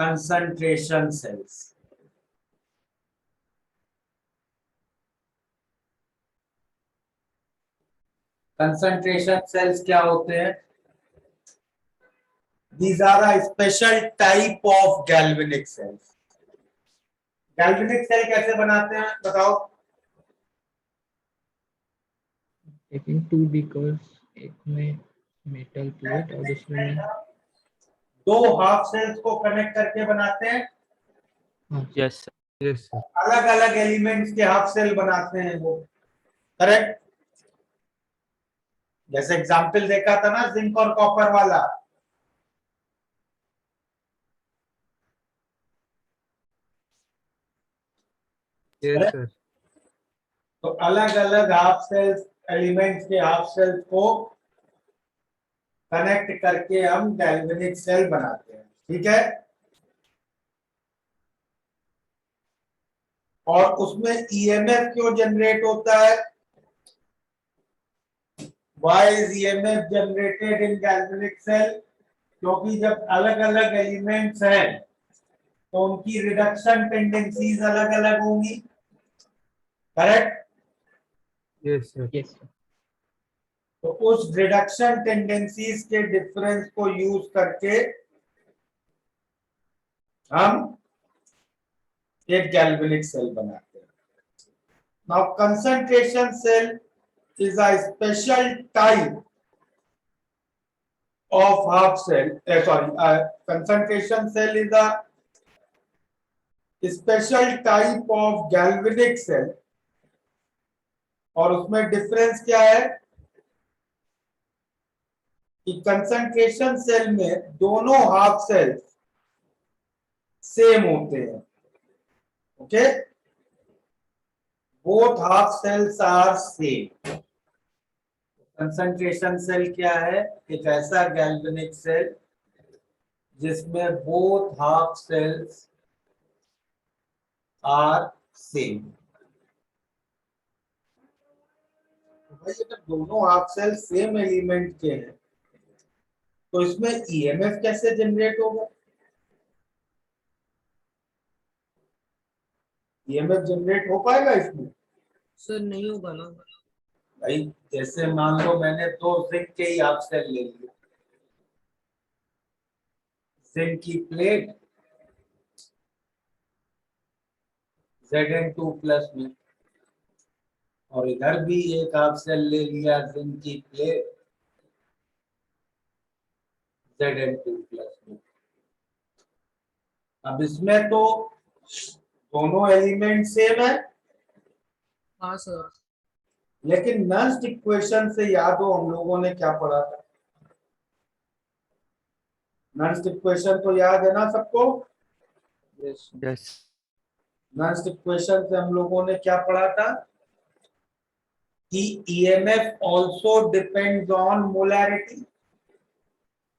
Concentration sales. Concentration sales क्या होते हैं? These are a special type of galvanic cells. Galvanic cell कैसे बनाते हैं बताओ? टेकिंग 2 बीकर्स, एक में मेटल प्लेट और दूसरे में दो हाफ सेल्स को कनेक्ट करके बनाते हैं। Yes yes sir. अलग अलग एलिमेंट्स के हाफ सेल बनाते हैं वो, करेक्ट? जैसे एग्जांपल देखा था ना जिंक और कॉपर वाला। Yes sir. तो अलग अलग हाफ सेल्स, एलिमेंट्स के हाफ सेल्स को कनेक्ट करके हम गैल्वेनिक सेल बनाते हैं, ठीक है? और उसमें ईएमएफ क्यों जनरेट होता है? Why is EMF generated in galvanic cell? क्योंकि जब अलग अलग एलिमेंट्स हैं तो उनकी रिडक्शन टेंडेंसीज अलग अलग होंगी, करेक्ट? Yes sir. यस तो उस रिडक्शन टेंडेंसीज के डिफरेंस को यूज करके हम एक गैल्वेनिक सेल बनाते हैं। Now concentration cell is a special type of half cell. Concentration cell is a special type of galvanic cell. और उसमें डिफरेंस क्या है कि कंसंट्रेशन सेल में दोनों हाफ सेल्स सेम होते हैं, okay? Both half cells are same. Concentration cell क्या है? एक ऐसा गैल्वेनिक सेल जिसमें both half cells are same. भाई अगर दोनों हाफ सेल सेम एलिमेंट के हैं तो इसमें ईएमएफ कैसे जनरेट होगा? ईएमएफ जनरेट हो पाएगा इसमें? सर नहीं होगा ना। भाई जैसे मान लो मैंने दो जिंक के ही हाफ सेल ले लिए, जिंक की प्लेट Zn2 प्लस में, और इधर भी एक हाफ सेल ले लिया जिंक की प्लेट Zn2 प्लस में। अब इसमें तो दोनों एलिमेंट सेम है, हाँ सर। लेकिन नर्स्ट इक्वेशन से याद हो हम लोगों ने क्या पढ़ा था? नर्स्ट इक्वेशन तो याद है ना सबको? यस। नर्स्ट इक्वेशन से हम लोगों ने क्या पढ़ा था कि EMF also depends on molarity.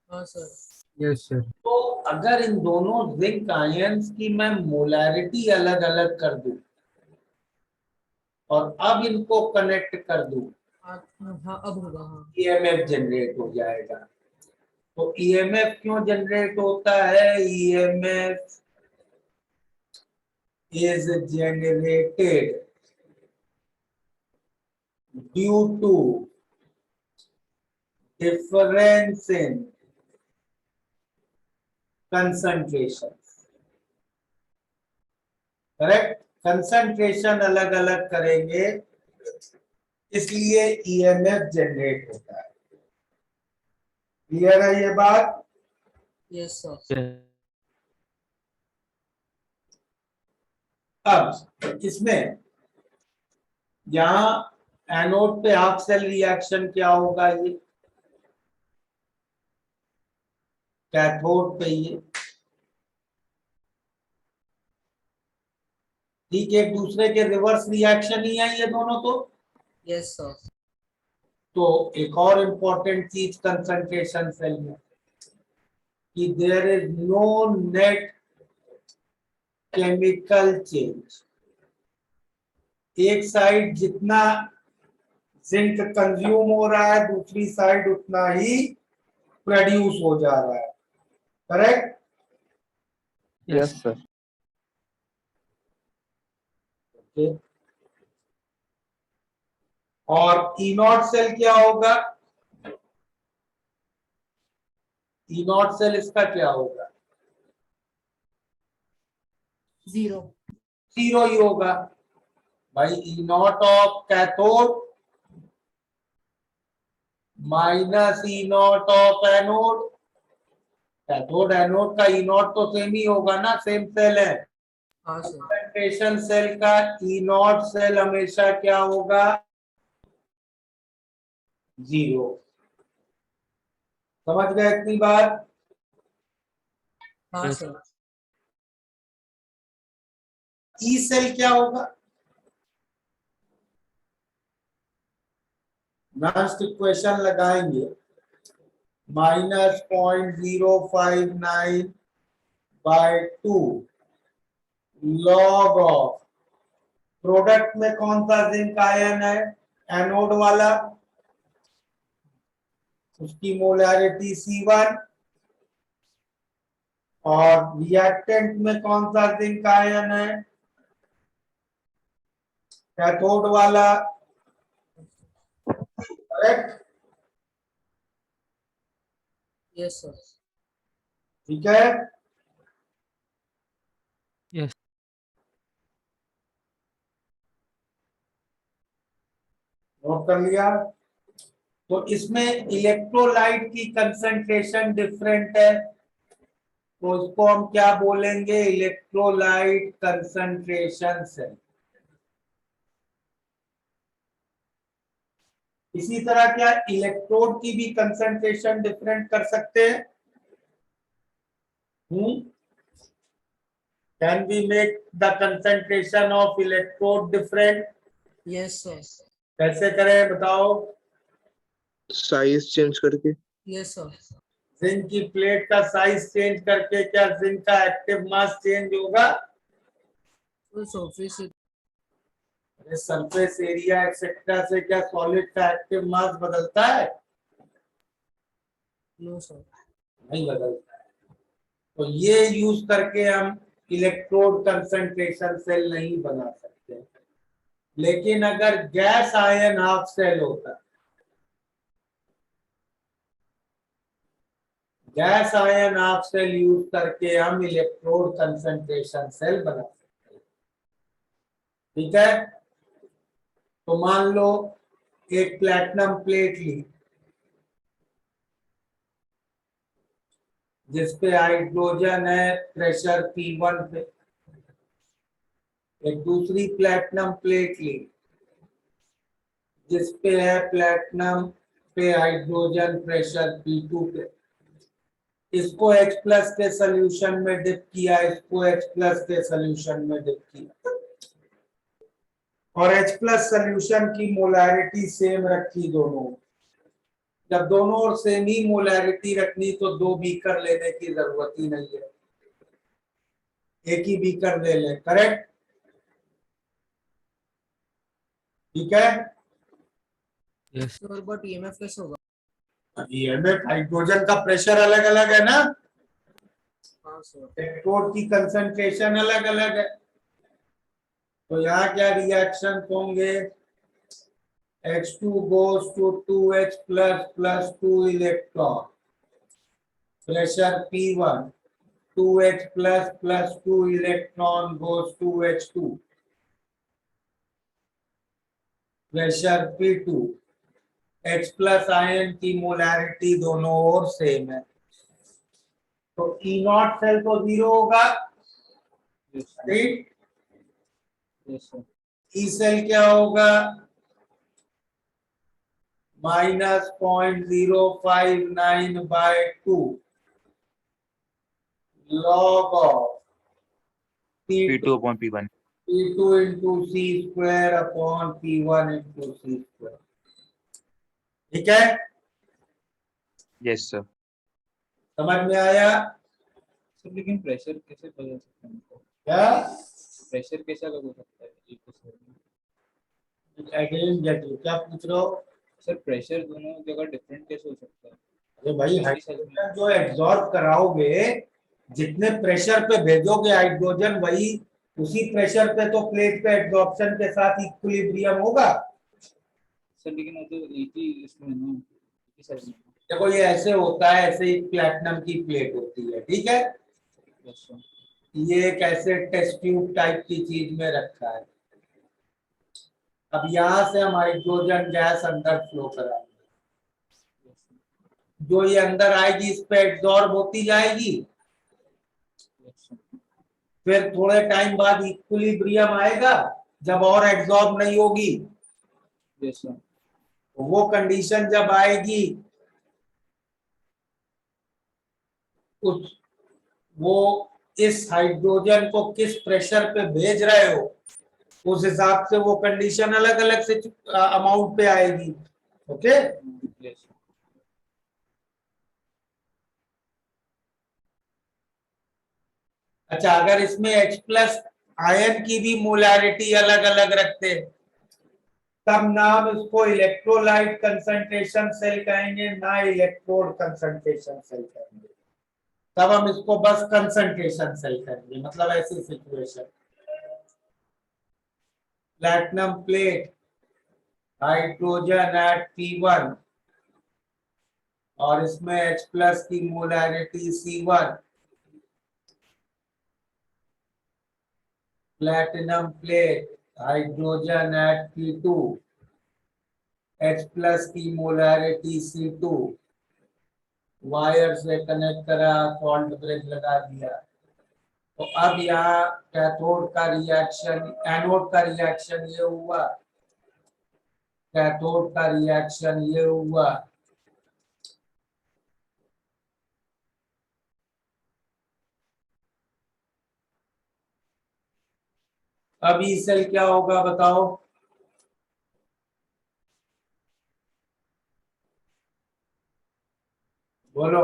हाँ सर। Yes sir. तो अगर इन दोनों जिंक आयंस की मैं मोलैरिटी अलग अलग कर दूं और अब इनको कनेक्ट कर दूं, हाँ अब होगा। हाँ ईएमएफ जनरेट हो जाएगा। तो ईएमएफ क्यों जनरेट होता है? EMF is generated due to difference in concentration, correct? Concentration अलग अलग करेंगे इसलिए ईएमएफ जनरेट होता है। क्लियर है ये बात? Yes sir. अब इसमें यहां एनोड पे हाफ सेल रिएक्शन क्या होगा? ये कैथोड पे ये ठीक एक दूसरे के रिवर्स रिएक्शन ही है ये दोनों। तो यस सर। तो एक और इंपॉर्टेंट चीज कंसंट्रेशन सेल में कि there is no net chemical change. एक साइड जितना जिंक कंज्यूम हो रहा है दूसरी साइड उतना ही प्रोड्यूस हो जा रहा है, करेक्ट? Yes, sir. ओके। और ई नॉट सेल क्या होगा? ई नॉट सेल इसका क्या होगा? 0 जीरो ही होगा भाई। E naught of cathode minus E naught of anode. Cathode anode का ई नॉट तो सेम ही होगा ना, सेम सेल है। हाँ सर कंसंट्रेशन सेल का ई नॉट सेल हमेशा क्या होगा? जीरो। समझ गए इतनी बात? हाँ Yes. सर ई सेल क्या होगा? लास्ट इक्वेशन लगाएंगे, -0.059 बाय 2 लॉग ऑफ प्रोडक्ट में कौन सा जिंक आयन है? एनोड वाला, उसकी मोलैरिटी C1। और रिएक्टेंट में कौन सा जिंक आयन है? कैथोड वाला। करेक्ट? यस सर ठीक है। Yes. नोट कर लिया? तो इसमें इलेक्ट्रोलाइट की कंसंट्रेशन डिफरेंट है, तो इसको हम क्या बोलेंगे? Electrolyte concentration cell. इसी तरह क्या इलेक्ट्रोड की भी कंसंट्रेशन डिफरेंट कर सकते हैं? Can we make the concentration of electrode different? Yes sir कैसे करें बताओ? साइज चेंज करके। यस सर जिंक की प्लेट का साइज चेंज करके क्या जिंक का एक्टिव मास चेंज होगा? Full surface surface area etcetera से क्या सॉलिड का एक्टिव मास बदलता है? नो सर नहीं बदलता है। तो ये यूज करके हम इलेक्ट्रोड कंसंट्रेशन सेल नहीं बना सकते। लेकिन अगर गैस आयन हाफ सेल होता, gas ion half cell use करके हम इलेक्ट्रोड कंसंट्रेशन सेल बना सकते हैं। ठीक है? तो मान लो एक प्लैटिनम प्लेट ली जिसपे हाइड्रोजन है प्रेशर P1 पे। एक दूसरी प्लैटिनम प्लेट ली जिसपे है प्लैटिनम पे हाइड्रोजन प्रेशर P2 पे। इसको H प्लस के सोल्यूशन में डिप किया, इसको H प्लस के सोल्यूशन में डिप किया, और H प्लस सोल्यूशन की मोलैरिटी सेम रखी दोनों। जब दोनों और सेम ही मोलैरिटी रखनी तो दो बीकर लेने की जरूरत ही नहीं है, एक ही बीकर ले लें। करेक्ट? ठीक है? Yes. सर बट ईएमएफ कैसे होगा? ईएमएफ हाइड्रोजन का प्रेशर अलग अलग है ना, हाँ सर इलेक्ट्रोड की कंसंट्रेशन अलग अलग है। तो यहाँ क्या रिएक्शन होंगे? H2 goes to 2H plus 2 electron, pressure P1, 2H plus 2 electron goes to H2, pressure P2, H plus ion की मोलैरिटी दोनों ओर सेम है, तो E नॉट सेल तो जीरो होगा। ठीक? Yes, sir. ई सेल क्या होगा? -0.059 by 2 log of P2 upon P1. P2 into C square upon P1 into C square। ठीक है? Yes, sir. समझ में आया? सर लेकिन प्रेशर कैसे बदल सकते हैं हमको? क्या? प्रेशर कैसे अलग हो सकता है एक दूसरे में? अगेन गेट यू, क्या पूछ रहे हो? सर प्रेशर दोनों जगह डिफरेंट कैसे हो सकता है? अरे भाई हाइड्रोजन जो एब्जॉर्ब कराओगे जितने प्रेशर पे भेजोगे हाइड्रोजन वही उसी प्रेशर पे तो प्लेट पे एड्सॉर्प्शन के साथ इक्विलिब्रियम होगा। सर लेकिन वो तो एक ही इसमें है ना, एक ही साइड में। देखो ये ऐसे होता है, ऐसे ही प्लैटिनम की प्लेट होती है, ठीक है। Yes sir. ये एक ऐसे टेस्ट ट्यूब टाइप की चीज में रखा है। अब यहाँ से हम हाइड्रोजन गैस अंदर फ्लो कराएंगे, यस सर। जो ये अंदर आएगी इस पे एब्जॉर्ब होती जाएगी, यस सर। फिर थोड़े टाइम बाद इक्विलिब्रियम आएगा जब और एब्जॉर्ब नहीं होगी। Yes sir. वो कंडीशन जब आएगी उस वो इस हाइड्रोजन को किस प्रेशर पे भेज रहे हो उस हिसाब से वो कंडीशन अलग अलग से अमाउंट पे आएगी। Okay, yes sir. अच्छा अगर इसमें H प्लस आयन की भी मोलारिटी अलग अलग रखते तब ना हम इसको इलेक्ट्रोलाइट कंसंट्रेशन सेल कहेंगे ना इलेक्ट्रोड कंसंट्रेशन सेल कहेंगे, तब हम इसको बस कंसंट्रेशन सेल कहेंगे। मतलब ऐसी situation, platinum plate, hydrogen at P1 और इसमें H प्लस की molarity C1, platinum plate, hydrogen at P2, H plus की मोलारिटी C2, वायर से कनेक्ट करा, सॉल्ट ब्रिज लगा दिया। तो अब यहाँ कैथोड का रिएक्शन, एनोड का रिएक्शन ये हुआ, कैथोड का रिएक्शन ये हुआ। अब ई सेल क्या होगा बताओ? बोलो।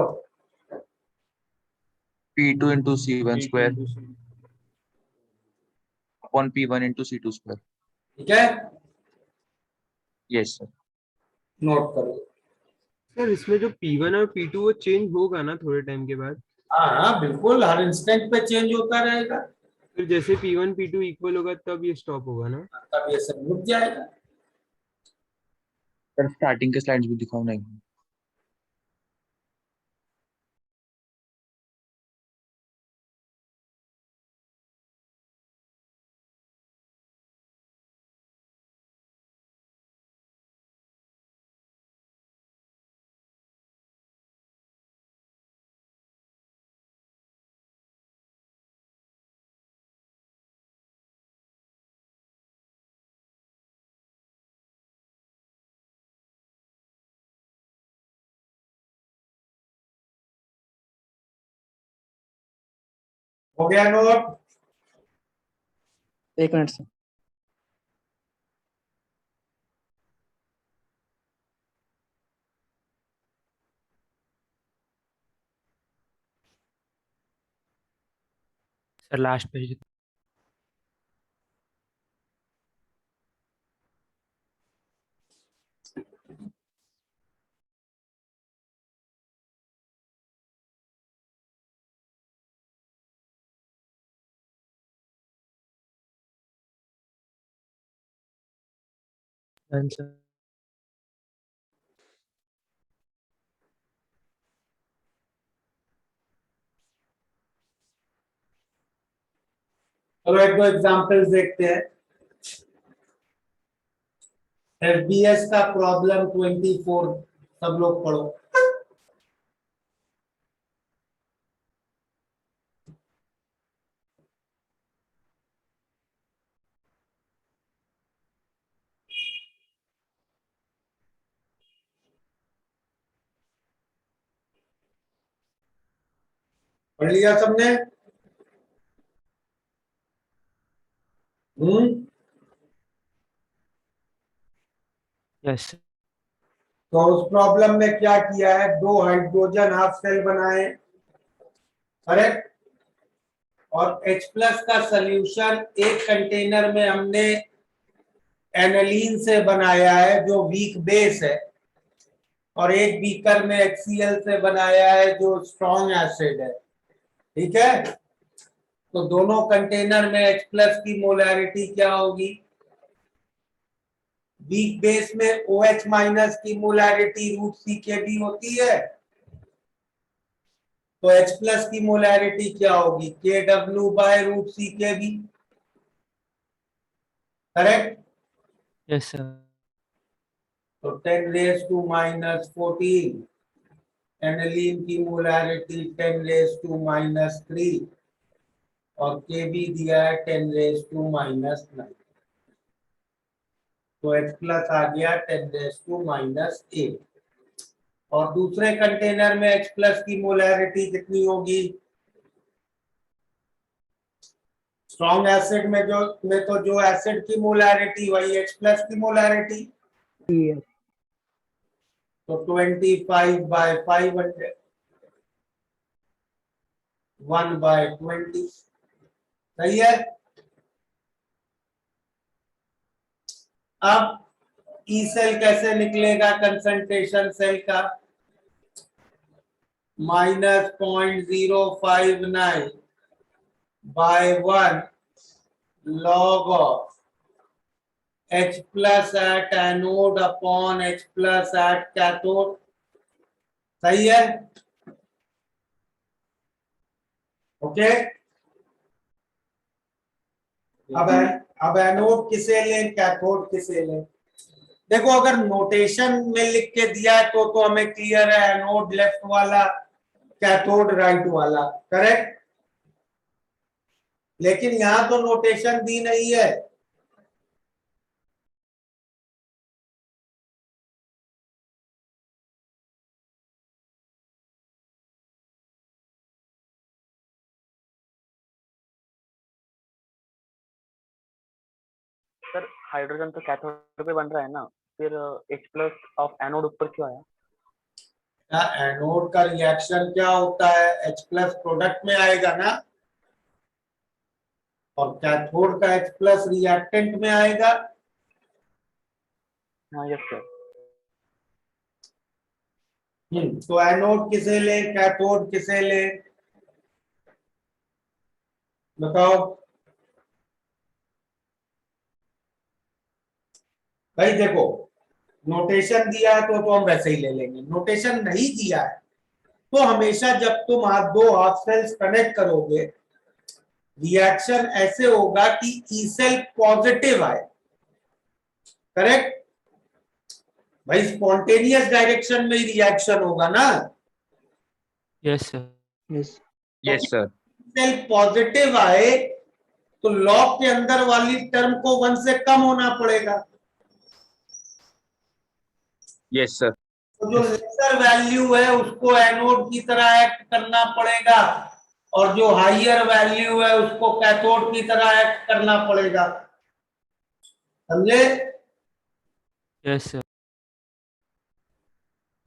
P2 into C1 square upon P1 into C2 square. ठीक है, Yes sir. नोट करो। सर इसमें जो P1 और P2 वो चेंज होगा ना थोड़े टाइम के बाद? हाँ हाँ बिल्कुल, हर इंस्टेंट पे चेंज होता रहेगा। फिर जैसे P1 P2 इक्वल होगा तब ये स्टॉप होगा ना? तब ये सब रुक जाएगा। सर स्टार्टिंग के स्लाइड्स भी दिखाओ नहीं। हो गया नोट? एक minute sir. Sir last page. Sir चलो एक दो एग्जांपल्स देखते हैं। FBS का प्रॉब्लम 24 सब लोग पढ़ो। पढ़ लिया सबने? यस तो उस प्रॉब्लम में क्या किया है, दो हाइड्रोजन हाफ सेल बनाए, करेक्ट, और H प्लस का सॉल्यूशन एक कंटेनर में हमने एनालीन से बनाया है जो वीक बेस है, और एक बीकर में HCl से बनाया है जो स्ट्रॉन्ग एसिड है। ठीक है, तो दोनों कंटेनर में H प्लस की मोलैरिटी क्या होगी? वीक बेस में OH माइनस की मोलैरिटी रूट सी के बी होती है, तो H प्लस की मोलैरिटी क्या होगी? KW बाय रूट सी के बी, करेक्ट? Yes sir. तो 10 रेज टू माइनस 14, एनिलीन की मोलैरिटी 10 रेज टू माइनस 3 और केबी दिया है 10 रेज टू माइनस 9, तो H प्लस आ गया 10 रेज टू माइनस 8। और दूसरे कंटेनर में H प्लस की मोलैरिटी कितनी होगी? स्ट्रॉन्ग एसिड में जो एसिड की मोलैरिटी वही H प्लस की मोलैरिटी, तो 25 बाय 500, 1 बाय 20, सही है। अब ई सेल कैसे निकलेगा कंसंट्रेशन सेल का? -0.059 bye 1 log of H plus at anode upon H plus at cathode, सही है, ओके। अब एनोड किसे लें, कैथोड किसे लें? देखो अगर नोटेशन में लिख के दिया है तो हमें क्लियर है, एनोड लेफ्ट वाला, कैथोड राइट वाला, करेक्ट। लेकिन यहां तो नोटेशन दी नहीं है, सर हाइड्रोजन तो कैथोड पे बन रहा है ना, फिर H प्लस ऑफ एनोड ऊपर क्यों आया? एनोड का रिएक्शन क्या होता है? H प्लस प्रोडक्ट में आएगा ना, और कैथोड का H प्लस रिएक्टेंट में आएगा। हाँ यस सर। तो एनोड किसे ले, कैथोड किसे ले, बताओ भाई। देखो नोटेशन दिया है तो हम वैसे ही ले लेंगे, नोटेशन नहीं दिया है तो हमेशा जब तुम दो हाफ सेल्स कनेक्ट करोगे रिएक्शन ऐसे होगा कि ई सेल पॉजिटिव आए, करेक्ट भाई। स्पॉन्टेनियस डायरेक्शन में ही रिएक्शन होगा ना, yes sir. Yes sir. Cell positive आए तो लॉग के अंदर वाली टर्म को 1 से कम होना पड़ेगा, यस सर। तो जो लेसर वैल्यू है उसको एनोड की तरह एक्ट करना पड़ेगा और जो हाइयर वैल्यू है उसको कैथोड की तरह एक्ट करना पड़ेगा, समझे? Yes sir.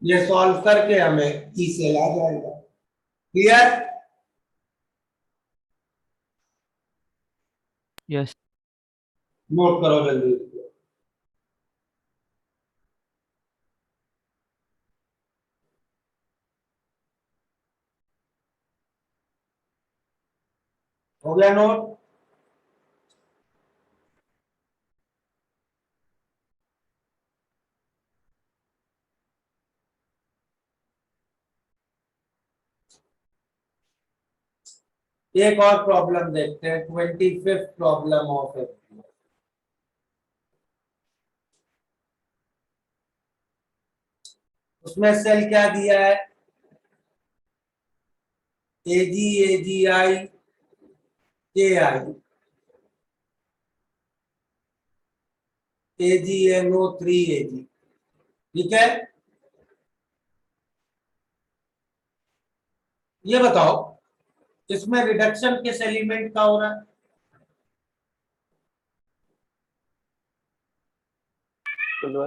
ये सॉल्व करके हमें ई सेल आ जाएगा, क्लियर? यस। नोट करो जल्दी। हो गया नोट? एक और प्रॉब्लम देखते हैं, 25th प्रॉब्लम ऑफ इट। उसमें सेल क्या दिया है? एजी, एजीआई, केआई, AgNO3 Ag, ठीक है। ये बताओ इसमें रिडक्शन किस एलिमेंट का हो रहा है? सिल्वर।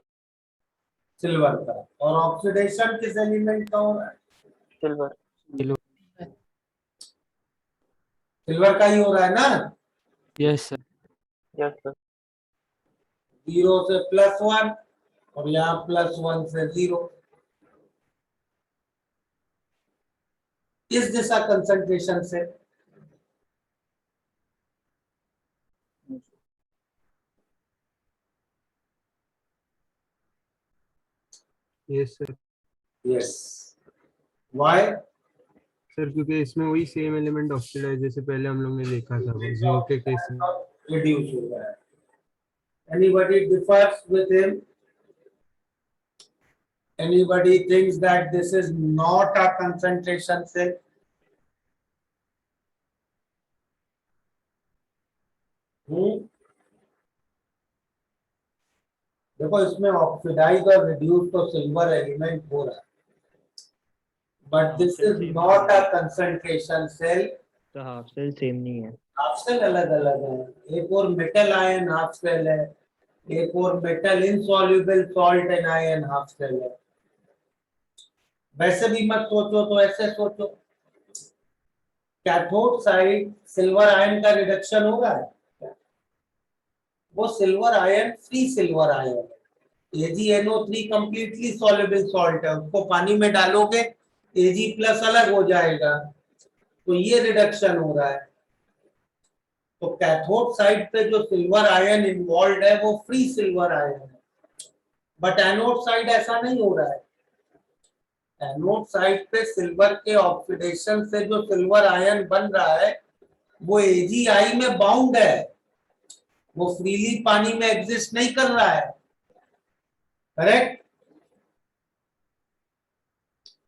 सिल्वर का। और ऑक्सीडेशन किस एलिमेंट का हो रहा है? सिल्वर। सिल्वर का ही हो रहा है ना? Yes sir. Yes sir. 0 से +1 और यहाँ +1 से 0। इस दिशा कंसंट्रेशन से। Yes sir. Yes, why? Sir क्योंकि इसमें वही सेम एलिमेंट ऑक्सीडाइज जैसे पहले हम लोग ने देखा था वो जिंक के केस में। रिड्यूस हो रहा है। Anybody differs with him? Anybody thinks that this is not a concentration cell? देखो इसमें ऑक्सीडाइज और रिड्यूस तो सिल्वर एलिमेंट हो रहा है, but this is not a concentration cell. तो हाफ सेल सेम नहीं है। हाफ सेल अलग अलग है, एक और मेटल आयन हाफ सेल है, एक और metal insoluble salt and ion half cell है। वैसे भी मत सोचो तो ऐसे सोचो, कैथोड साइड सिल्वर आयन का रिडक्शन हो रहा है, वो silver ion free silver ion है। AgNO3 कंप्लीटली सॉल्युबल सॉल्ट है, उसको पानी में डालोगे Ag+ अलग हो जाएगा, तो ये रिडक्शन हो रहा है। तो कैथोड साइड पे जो सिल्वर आयन इन्वॉल्व है वो फ्री सिल्वर आयन है, बट एनोड साइड ऐसा नहीं हो रहा है। एनोड साइड पे सिल्वर के ऑक्सीडेशन से जो सिल्वर आयन बन रहा है वो AgI में बाउंड है, वो फ्रीली पानी में एग्जिस्ट नहीं कर रहा है, करेक्ट?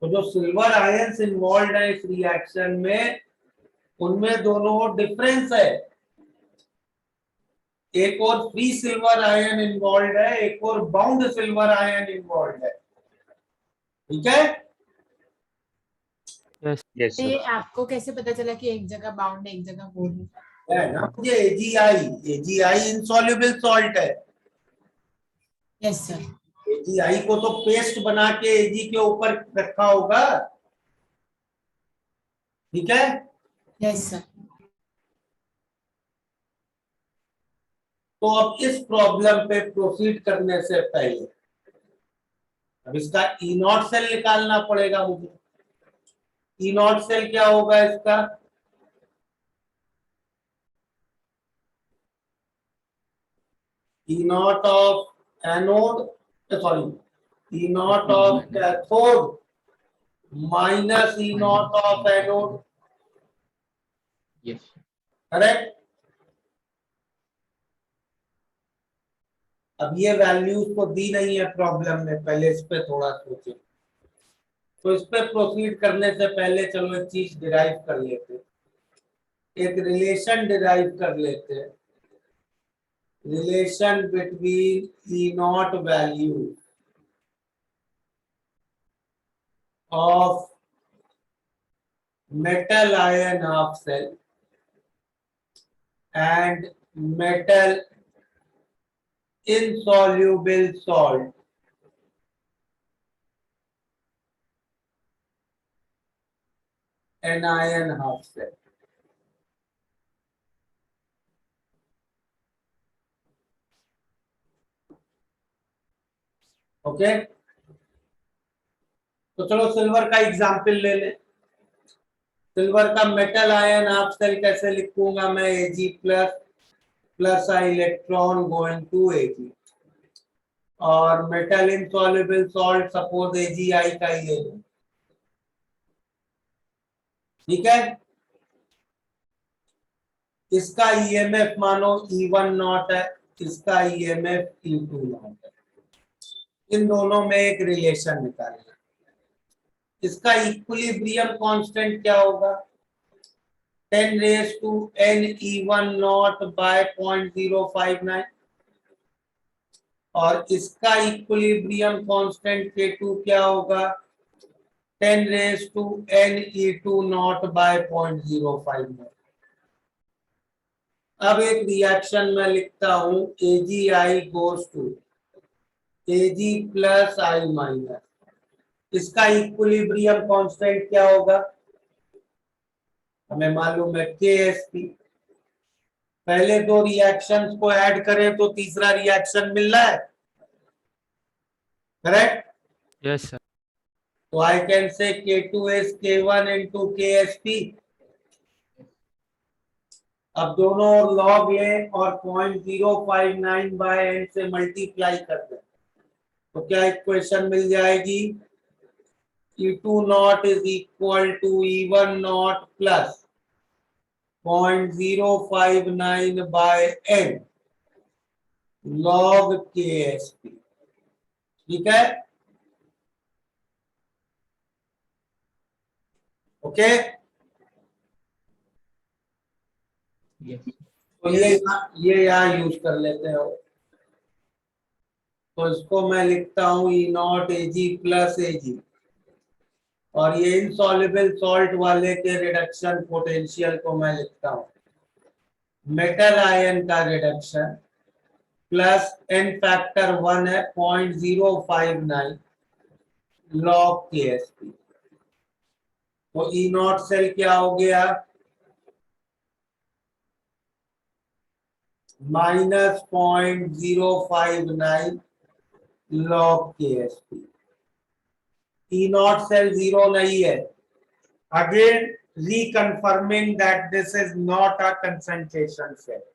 तो जो सिल्वर आयंस इन्वॉल्व है इस रिएक्शन में, उनमें दोनों डिफरेंस है, एक और फ्री सिल्वर आयन इन्वॉल्व है, एक और बाउंड सिल्वर आयन इन्वॉल्व है, ठीक है? Yes, ये sir. आपको कैसे पता चला कि एक जगह बाउंड है एक जगह बोल्ड है ना, मुझे AgI इनसॉल्युबल सॉल्ट है। यस सर AgI को तो पेस्ट बना के Ag के ऊपर रखा होगा, ठीक है? यस सर तो अब इस प्रॉब्लम पे प्रोसीड करने से पहले अब इसका E0 सेल निकालना पड़ेगा मुझे। E0 सेल क्या होगा इसका? E0 of anode, sorry E0 of cathode minus E0 of anode, yes correct? अब ये वैल्यूज तो दी नहीं है प्रॉब्लम में, पहले इस पे थोड़ा सोचें। तो इस पे प्रोसीड करने से पहले चलो एक चीज डिराइव कर लेते हैं, एक रिलेशन डिराइव कर लेते हैं, relation between E0 value of metal ion half cell and metal insoluble salt anion half cell। Okay, तो चलो सिल्वर का एग्जांपल ले ले। सिल्वर का मेटल आयन हाफ सेल कैसे लिखूंगा मैं? Ag+ plus I electron going to Ag, और metal insoluble salt suppose AgI का ही ले लो, ठीक है? इसका EMF मानो E1 नॉट है, इसका EMF E2 नॉट है, इन दोनों में एक रिलेशन निकालना। इसका इक्विलिब्रियम कांस्टेंट क्या होगा? 10⁻n E1 नॉट बाय 0.059, और इसका इक्विलिब्रियम कांस्टेंट K2 क्या होगा? 10⁻n E2 not bye 0.059। अब एक रिएक्शन में लिखता हूं, AgI goes to Ag plus I minus, इसका इक्विलिब्रियम कांस्टेंट क्या होगा? हमें मालूम है Ksp। पहले दो रिएक्शंस को ऐड करें तो तीसरा रिएक्शन मिल रहा है, correct? Yes sir. So I can say K2 is K1 into KSP. अब दोनों और लॉग लें और 0.059 बाय n से मल्टीप्लाई कर दें तो क्या इक्वेशन मिल जाएगी? E2 not is equal to E1 not plus 0.059 by n log KSP. ठीक है, ओके। Yes. तो ये यहाँ यूज कर लेते हो। तो इसको मैं लिखता हूँ E not Ag plus Ag और ये इनसॉल्युबल सॉल्ट वाले के रिडक्शन पोटेंशियल को मैं लिखता हूँ मेटल आयन का रिडक्शन प्लस n फैक्टर 1 है 0.059 log KSP। तो E नॉट सेल क्या हो गया? Minus 0.059 log KSP। E not cell 0 नहीं है। Again reconfirming that this is not a concentration cell.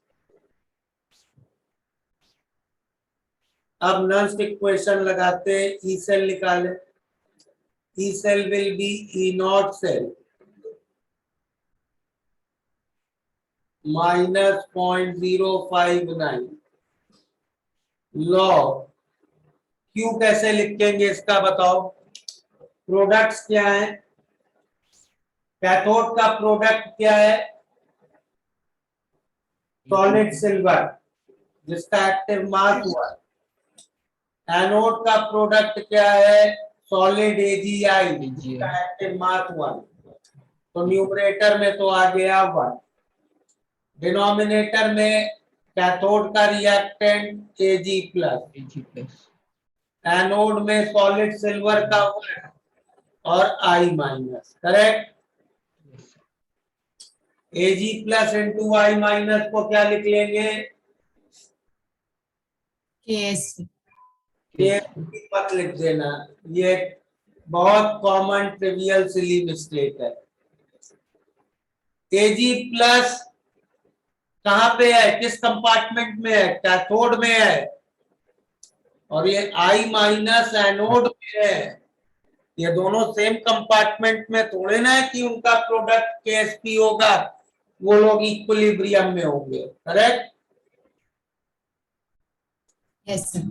अब नस्ट इक्वेशन लगाते हैं, E सेल निकाले। E cell will be E naught cell minus 0.059 log Q कैसे लिखेंगे इसका बताओ? प्रोडक्ट्स क्या है? कैथोड का प्रोडक्ट क्या है? सॉलिड सिल्वर जिसका एक्टिव मास हुआ। एनोड का प्रोडक्ट क्या है? सॉलिड AgI जिसका एक्टिव मास 1। तो न्यूमरेटर में तो आ गया 1, डिनोमिनेटर में कैथोड का रिएक्टेंट Ag प्लस, एनोड में सॉलिड सिल्वर का 1 और I minus. Correct? Ag plus into I minus को क्या लिख लेंगे? KSP. मत लिख देना, ये बहुत कॉमन ट्रिवियल सिली मिस्टेक है। Ag प्लस कहां पे है? किस कंपार्टमेंट में है? कैथोड में है। और ये I माइनस एनोड में है। ये दोनों सेम कंपार्टमेंट में थोड़े ना है कि उनका प्रोडक्ट KSP होगा, वो लोग इक्विलिब्रियम में होंगे। Correct? Yes, sir.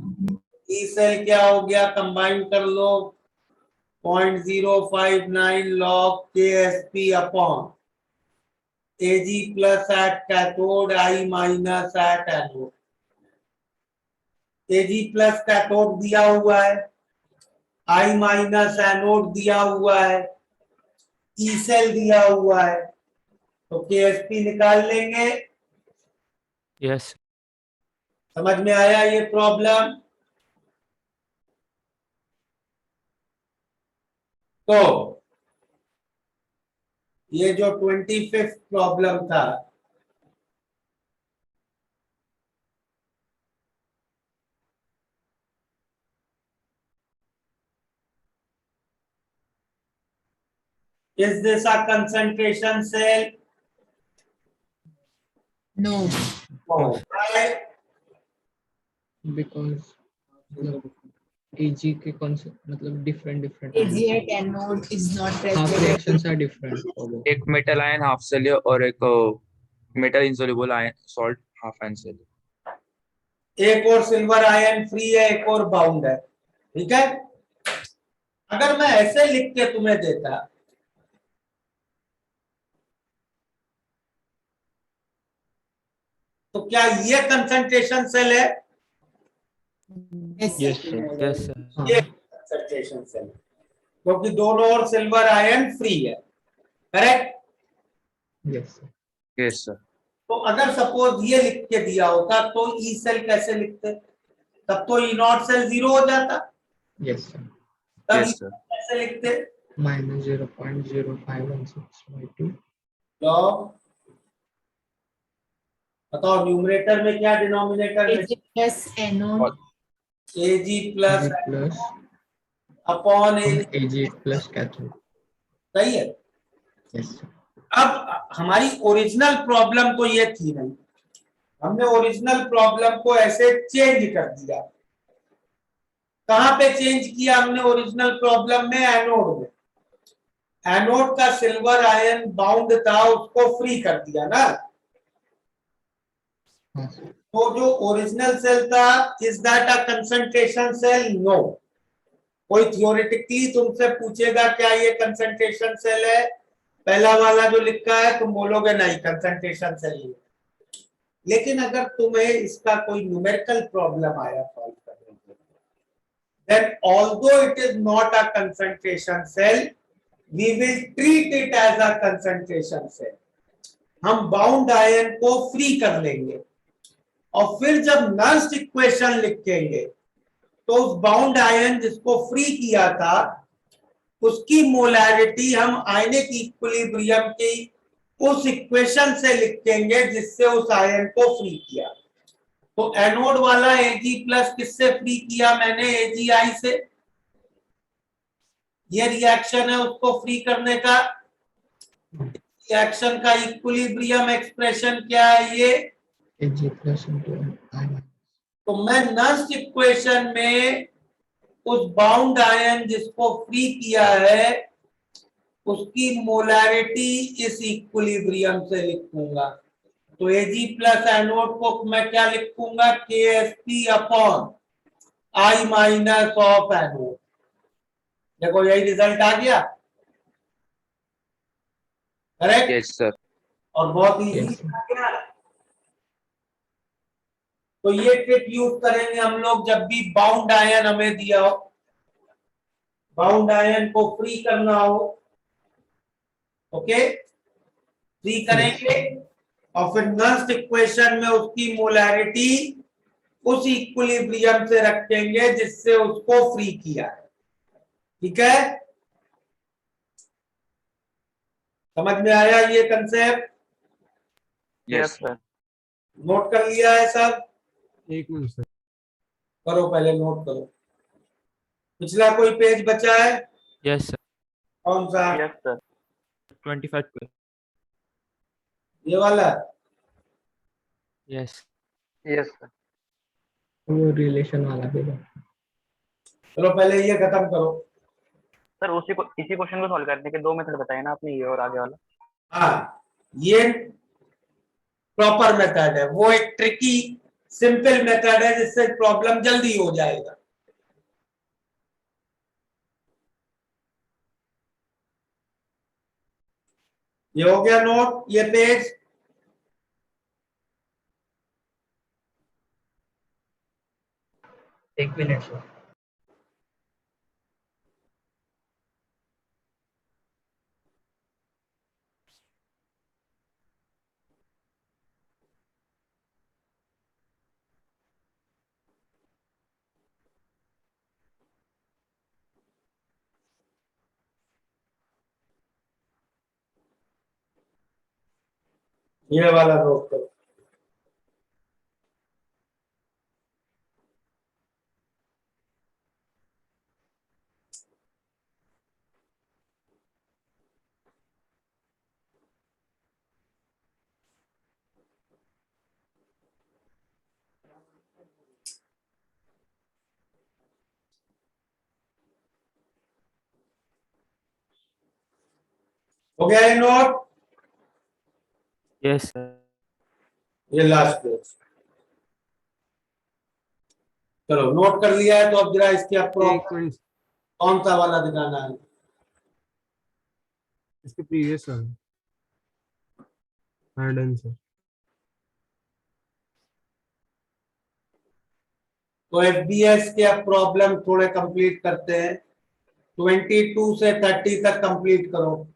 E cell क्या हो गया? कंबाइन कर लो 0.059 log KSP upon Ag plus at cathode I minus at anode. Ag plus cathode दिया हुआ है, I माइनस एनोड दिया हुआ है, E सेल दिया हुआ है, तो KSP निकाल लेंगे। Yes. समझ में आया ये प्रॉब्लम? तो ये जो 25th प्रॉब्लम था, is this a concentration cell? No. Why? Because मतलब Ag के concept मतलब different Ag at anode is not half present. reactions are different for both. एक मेटल आयन हाफ सेल है और एक metal insoluble ion salt half ion cell. एक और silver ion free है, एक और बाउंड है। ठीक है, अगर मैं ऐसे लिख के तुम्हें देता तो क्या ये कंसंट्रेशन सेल है? Yes, sir. Yes, sir. ये कंसंट्रेशन सेल है क्योंकि दोनों और सिल्वर आयन फ्री है। Correct? Yes, sir. Yes, sir. तो अगर सपोज ये लिख के दिया होता तो ई सेल कैसे लिखते? तब तो ई नॉट सेल 0 हो जाता। Yes, sir. तब Yes, sir. कैसे लिखते? Minus 0.0516 by 2. लॉग बताओ, न्यूमरेटर में क्या, डिनोमिनेटर में? Ag plus anode Ag plus Ag plus upon Ag plus cathode. सही है। Yes, sir. अब हमारी ओरिजिनल प्रॉब्लम तो ये थी नहीं, हमने ओरिजिनल प्रॉब्लम को ऐसे चेंज कर दिया। कहां पे चेंज किया हमने ओरिजिनल प्रॉब्लम में? एनोड में। एनोड का सिल्वर आयन बाउंड था, उसको फ्री कर दिया ना। हाँ, sir. तो जो ओरिजिनल सेल था, is that a concentration cell? No. कोई थियोरेटिकली तुमसे पूछेगा क्या ये कंसंट्रेशन सेल है, पहला वाला जो लिखा है तुम बोलोगे नहीं कंसंट्रेशन सेल ही है। लेकिन अगर तुम्हें इसका कोई न्यूमेरिकल प्रॉब्लम आया सॉल्व करने के लिए, then although it is not a concentration cell, we will treat it as a concentration cell. हम बाउंड आयन को फ्री कर लेंगे और फिर जब नर्स्ट इक्वेशन लिखेंगे तो उस बाउंड आयन जिसको फ्री किया था उसकी मोलैरिटी हम आयनिक इक्विलिब्रियम की उस इक्वेशन से लिखेंगे जिससे उस आयन को फ्री किया। तो एनोड वाला Ag प्लस किससे फ्री किया मैंने? AgI से। ये रिएक्शन है उसको फ्री करने का। रिएक्शन का इक्विलिब्रियम एक्सप्रेशन क्या है? ये Ag plus into I. तो मैं नर्स्ट इक्वेशन में उस बाउंड आयन जिसको फ्री किया है उसकी मोलैरिटी इस इक्विलिब्रियम से लिखूंगा। तो Ag प्लस एनोड को मैं क्या लिखूंगा? KSP upon I minus of anode. देखो यही रिजल्ट आ गया, करेक्ट? Yes sir. और बहुत इजी Yes, sir. आ गया। तो ये ट्रिक यूज करेंगे हम लोग जब भी बाउंड आयन हमें दिया हो, बाउंड आयन को फ्री करना हो। ओके, फ्री करेंगे और फिर नर्स्ट इक्वेशन में उसकी मोलैरिटी उस इक्विलिब्रियम से रखेंगे जिससे उसको फ्री किया है। ठीक है, समझ में आया ये कंसेप्ट? Yes sir. नोट कर लिया है सब? एक मिनट सर। करो, पहले नोट करो। पिछला कोई पेज बचा है? Yes sir. कौन सा? Yes sir. 25 पे। ये वाला? यस। Yes sir. वो रिलेशन वाला भी है. चलो पहले ये खत्म करो। सर उसी को इसी क्वेश्चन को सॉल्व करने के दो मेथड बताए ना आपने, ये और आगे वाला। हाँ, ये प्रॉपर मेथड है, वो एक ट्रिकी सिंपल मेथड है जिससे प्रॉब्लम जल्दी हो जाएगा। ये हो गया नोट, ये पेज। एक मिनट सर. ये वाला नोट करो। हो गया ये नोट? Yes sir. ये लास्ट पेज। चलो नोट कर लिया है तो अब जरा इसके एक अप्रोक्स मिनट, कौन सा वाला दिखाना है? इसके प्रीवियस वाला। हाँ डन सर. तो FBS के अब प्रॉब्लम थोड़े कंप्लीट करते हैं। 22 से 30 तक कंप्लीट करो।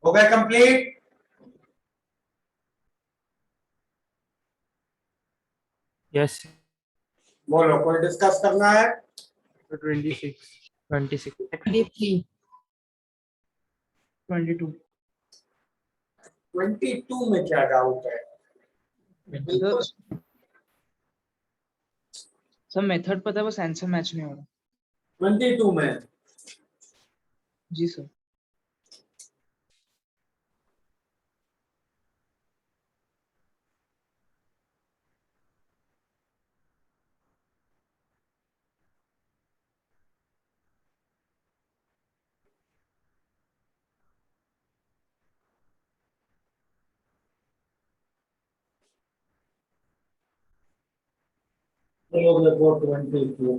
हो गया कंप्लीट? यस। बोलो, कोई डिस्कस करना है? 26 26 23. 22. 22 में क्या डाउट है? सर मेथड पता है, बस आंसर मैच नहीं हो रहा। 22 में जी सर। चलो देखो 22।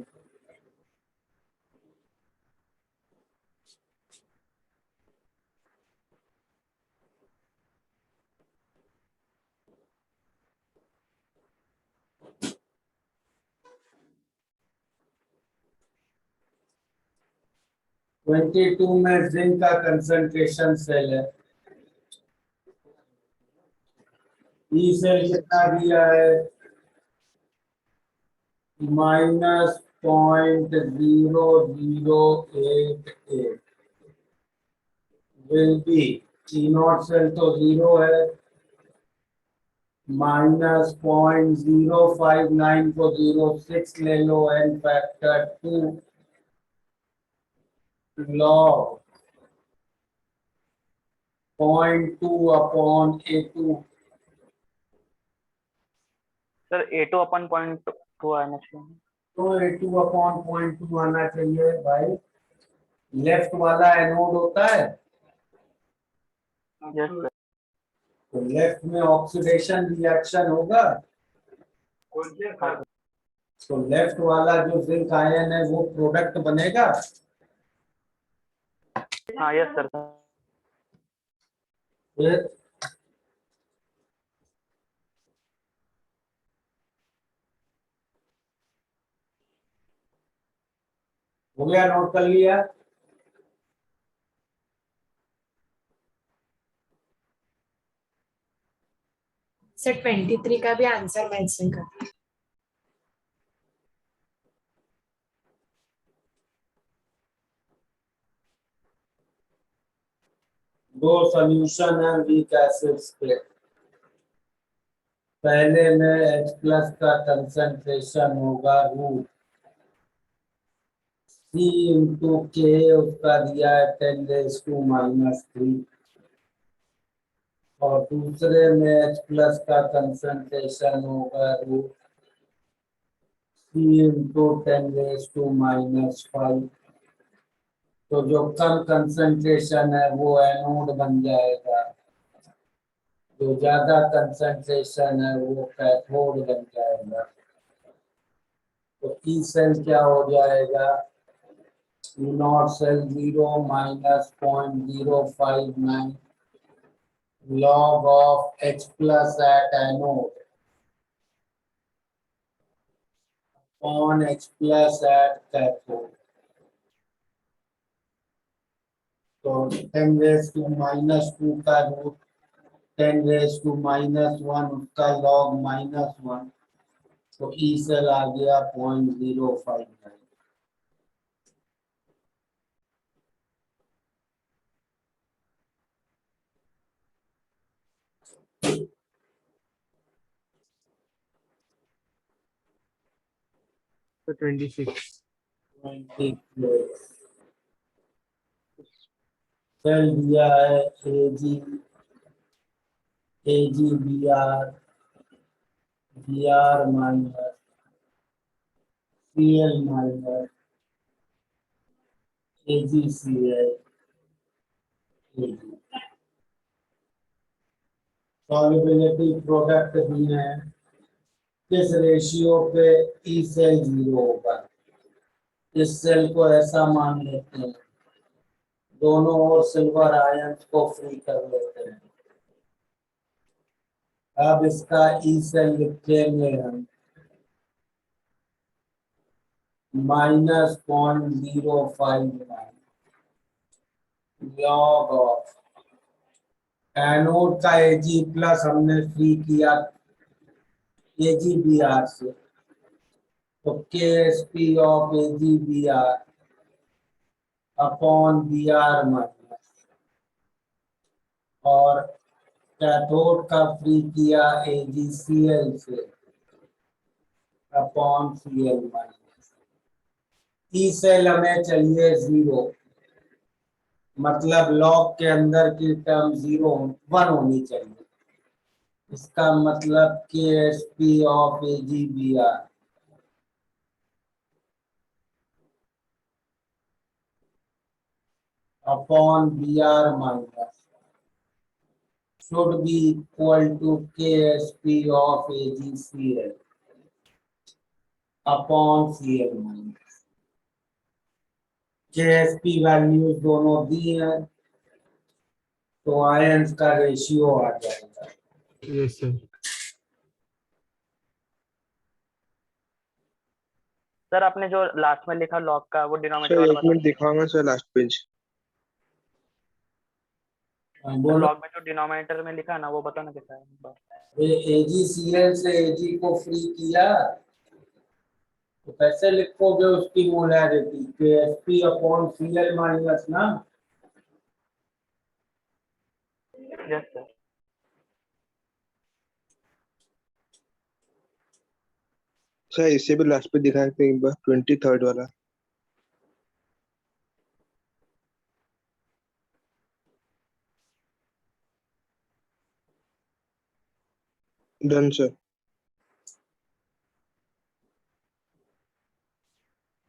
ट्वेंटी टू में जिंक का कंसंट्रेशन सेल है। ई सेल कितना दिया है? -0.0088 will be E naught cell तो 0 है, -0.059 को 0.6 ले लो, n factor 2 log 0.2/A2। Sir A2 अपन 0.2 आना चाहिए। तो A2/0.2 आना चाहिए भाई। लेफ्ट वाला एनोड होता है, यस सर। तो लेफ्ट में ऑक्सीडेशन रिएक्शन होगा, तो लेफ्ट वाला जो जिंक आयन है वो प्रोडक्ट बनेगा। हाँ यस सर। फिर हो गया, नोट कर लिया? सर 23 का भी आंसर मैच नहीं करता। दो सॉल्यूशन है वीक एसिड्स के। पहले में H+ का कंसंट्रेशन होगा रूट C इंटू के, उसका दिया है 10⁻⁻3, और दूसरे में H+ का कंसंट्रेशन होगा रूट C इंटू 10⁻⁵। तो जो कम कंसंट्रेशन है वो एनोड बन जाएगा, जो ज्यादा कंसंट्रेशन है वो कैथोड बन जाएगा। तो ई सेल क्या हो जाएगा? Not cell 0 -0.059 log of H+ at anode on H+ at cathode। तो 10⁻⁻² का रूट 10⁻⁻1 उसका log -1, तो ई सेल आ गया 0.059। तो 26 सेल दिया है AgBr Br minus Cl minus AgCl Ag। Solubility product दिए हैं, किस रेशियो पे ई सेल 0 होगा। इस सेल को ऐसा मान लेते हैं, दोनों ओर सिल्वर आयंस को फ्री कर लेते हैं। अब इसका ई सेल लिखेंगे हम -0.059 log of एनोड का Ag प्लस हमने फ्री किया AgBr से, तो KsP of AgBr upon Br minus, और कैथोड का फ्री किया AgCl से upon Cl minus. E cell हमें चाहिए 0, मतलब लॉग के अंदर की टर्म 1 होनी चाहिए। इसका मतलब KsP of AgBr upon Br minus should be equal to KsP of AgCl upon Cl minus. KsP values दोनों दी हैं, तो आयंस का रेशियो आ जाएगा। Yes sir. सर आपने जो लास्ट में लिखा लॉग का वो डिनोमिनेटर सर वाला एक बता मिनट दिखाऊंगा सर लास्ट पेज। बोलो, लॉग में जो डिनोमिनेटर में लिखा है ना वो बताना कैसा है। AgCl से Ag को फ्री किया, तो कैसे लिखोगे उसकी molarity? KsP upon Cl minus ना। Yes sir. सर इससे भी लास्ट पेज दिखाया था एक बार, 23rd वाला। Done sir.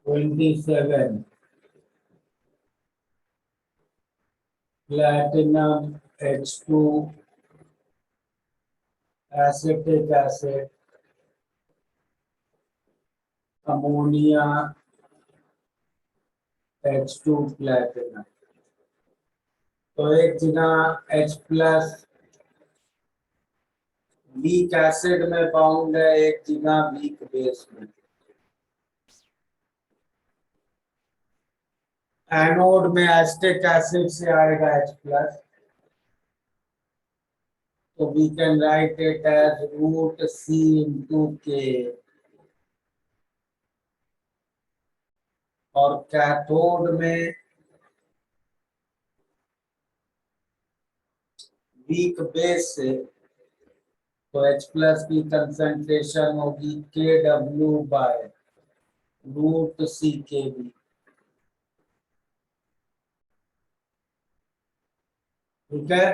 27 platinum H2 acetic acid ammonia H2 platinum, तो एक जगह H प्लस वीक एसिड में बाउंड है, एक जगह वीक बेस में। एनोड में एसिटिक एसिड से आएगा H प्लस, तो we can write it as root C into K, और कैथोड में वीक बेस से, तो H प्लस की कंसंट्रेशन होगी KW बाय रूट CKB। ठीक है,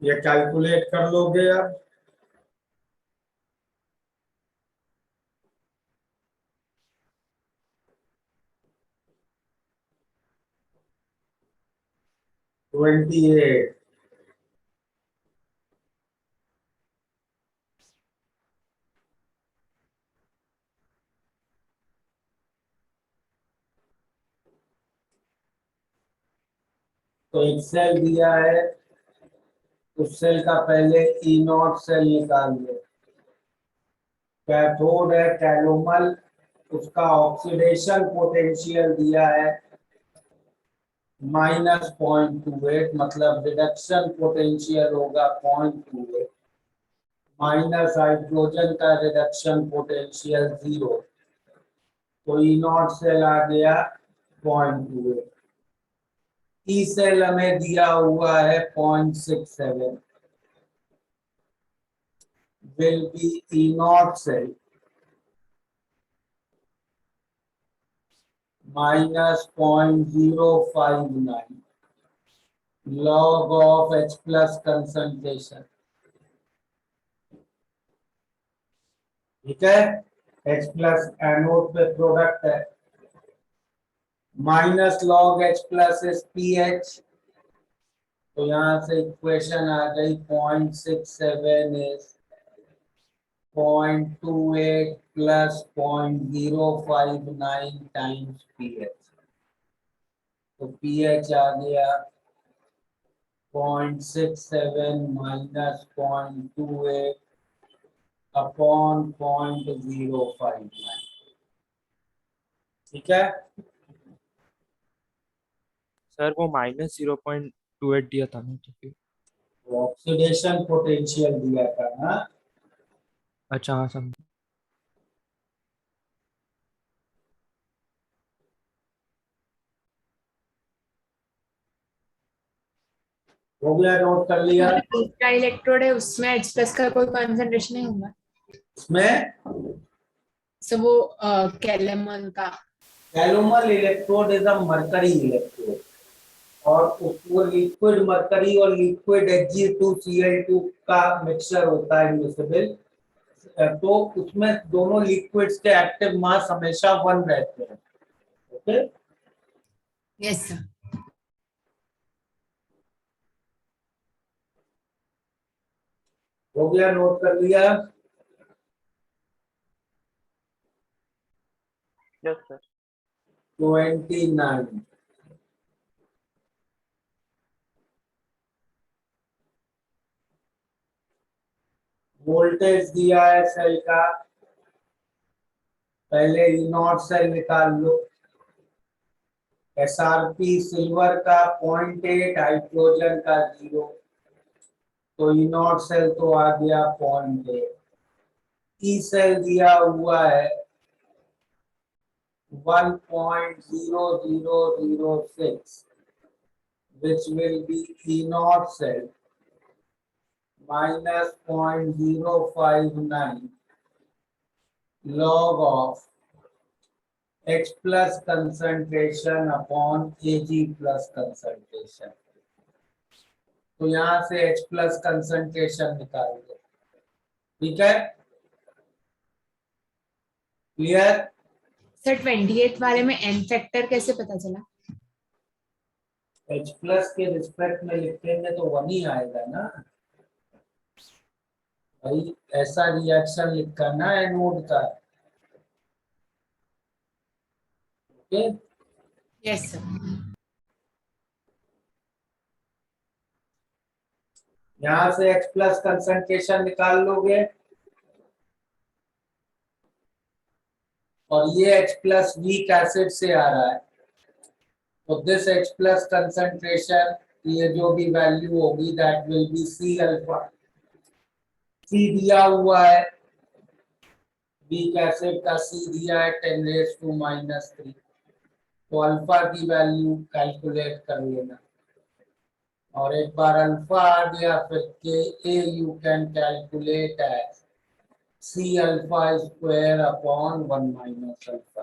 ये कैलकुलेट कर लोगे आप। ट्वेंटी 28 तो एक सेल दिया है, उस सेल का पहले E0 सेल निकाल लो। कैथोड है कैलोमल, उसका ऑक्सीडेशन पोटेंशियल दिया है -0.28, मतलब रिडक्शन पोटेंशियल होगा 0.28, माइनस हाइड्रोजन का रिडक्शन पोटेंशियल 0, तो E0 सेल आ गया 0.28। ई सेल हमें दिया हुआ है 0.67, will be E0 cell minus 0.059 log of H plus concentration। ठीक है, H प्लस एनोड पे प्रोडक्ट है, minus log H plus is pH, तो यहाँ से इक्वेशन आ गई 0.67 इज 0.28 प्लस 0.059 टाइम्स pH, तो pH आ गया 0.67 माइनस 0.28 अपॉन 0.059। ठीक है, सर वो -0.28 2.8 दिया था ना, तो फिर ऑक्सीडेशन पोटेंशियल दिया था ना। अच्छा हाँ समझ। हो गया, नोट कर लिया। दूसरा इलेक्ट्रोड है उसमें H प्लस का कोई कंसंट्रेशन नहीं होगा। इसमें सो वो कैलेमन का calomel electrode is a mercury electrode, और वो लिक्विड मरकरी और लिक्विड Hg2Cl2 का मिक्सचर होता है इनमिसिबल। तो उसमें दोनों लिक्विड्स के एक्टिव मास हमेशा 1 रहते हैं। Okay, yes sir. हो गया, नोट कर लिया। Yes sir. 29 वोल्टेज दिया है सेल का, पहले E0 सेल निकाल लो। SRP सिल्वर का 0.8, हाइड्रोजन का 0, तो E0 सेल तो आ गया 0.8। ई सेल दिया हुआ है 1.0006, which will be E0 cell minus 0.059 log of H plus concentration upon Ag plus concentration। तो यहां से H plus concentration निकाल दो। ठीक है, क्लियर? सर 28 वाले में n फैक्टर कैसे पता चला? H प्लस के रिस्पेक्ट में लिखेंगे तो 1 ही आएगा ना भाई, ऐसा रिएक्शन लिखा ना एनोड का। Okay, yes sir. यहां से H प्लस कंसंट्रेशन निकाल लोगे, और ये H प्लस वीक एसिड से आ रहा है, तो दिस H प्लस कंसंट्रेशन, ये जो भी वैल्यू होगी that will be C alpha. C दिया हुआ है, वीक एसिड का C दिया है 10⁻⁻3, तो अल्फा की वैल्यू कैलकुलेट कर लेना, और एक बार अल्फा आ गया फिर Ka you can calculate as C alpha square upon 1 minus alpha.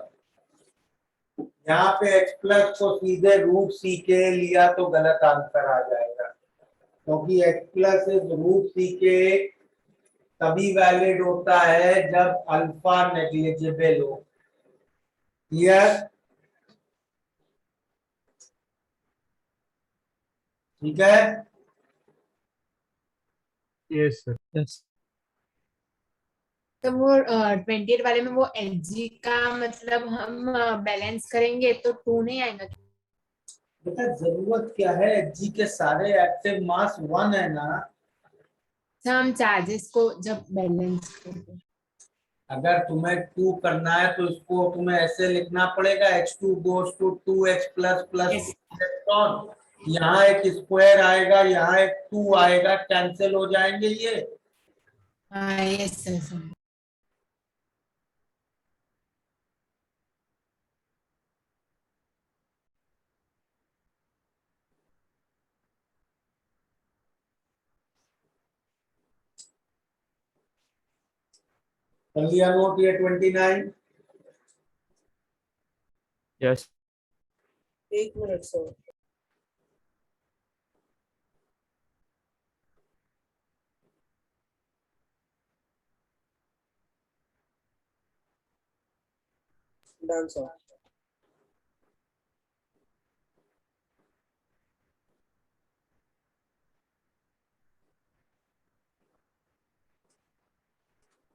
यहाँ पे H प्लस को सीधे रूट C के लिया तो गलत आंसर आ जाएगा, क्योंकि H plus is root C के तभी वैलिड होता है जब अल्फा नेग्लिजिबल हो। क्लियर? ठीक है, यस सर। यस तो वो 28 वाले में वो Hg का मतलब हम बैलेंस करेंगे तो 2 नहीं आएगा? बेटा जरूरत क्या है, Hg के सारे एक्टिव मास 1 है ना। तो हम चार्जेस को जब बैलेंस करते हैं। अगर तुम्हें 2 करना है तो इसको तुम्हें ऐसे लिखना पड़ेगा, H2 goes to 2H plus plus Yes. Electron, यहाँ एक स्क्वायर आएगा, यहाँ एक 2 आएगा, कैंसिल हो जाएंगे ये। हाँ यस सर। कर लिया नोट ये 29? Yes 1 minute sir. Done sir.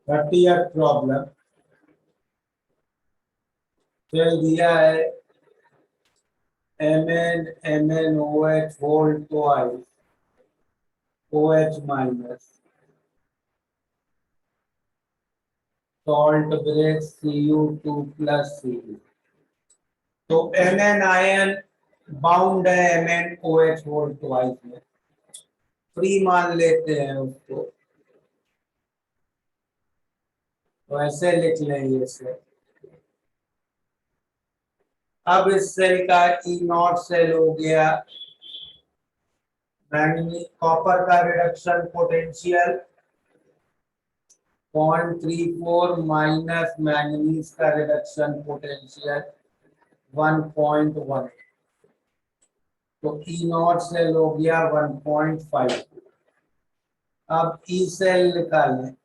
Problem फिर दिया है MnMnOH whole twice OH minus salt breaks Cu2 plus Cu। तो Mn आयन बाउंड है MnOH होल ट्वाइस में, फ्री मान लेते हैं उसको, तो ऐसे लिख लेंगे इसे। अब इस सेल का ई नॉट सेल हो गया, मैंगनीज कॉपर का रिडक्शन पोटेंशियल 0.34 माइनस मैंगनीज का रिडक्शन पोटेंशियल 1.1, तो ई नॉट सेल हो गया 1.5। अब ई सेल निकालें,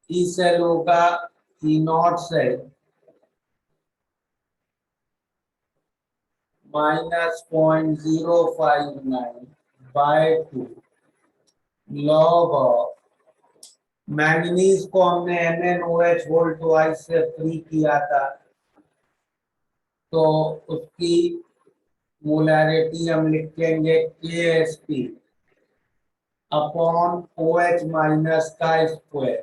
ई सेल होगा E naught cell -0.059 by 2 log of manganese को हमने MnOH होल ट्वाइस से फ्री किया था, तो उसकी मोलैरिटी हम लिखेंगे KSP अपॉन OH माइनस का square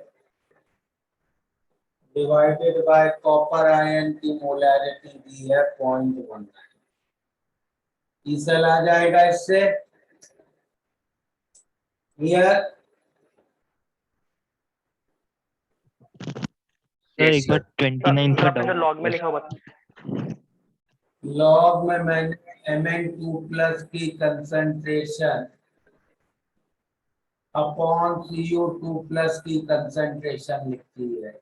divided by copper ion की मोलैरिटी दी है 0.19। ईसल आ जाएगा इससे, क्लियर? सर एक बार 29 का आपने जो लॉग में लिखा हुआ लॉग में मैंने Mn2 प्लस की कंसंट्रेशन अपॉन CO2 प्लस की कंसंट्रेशन लिखी है,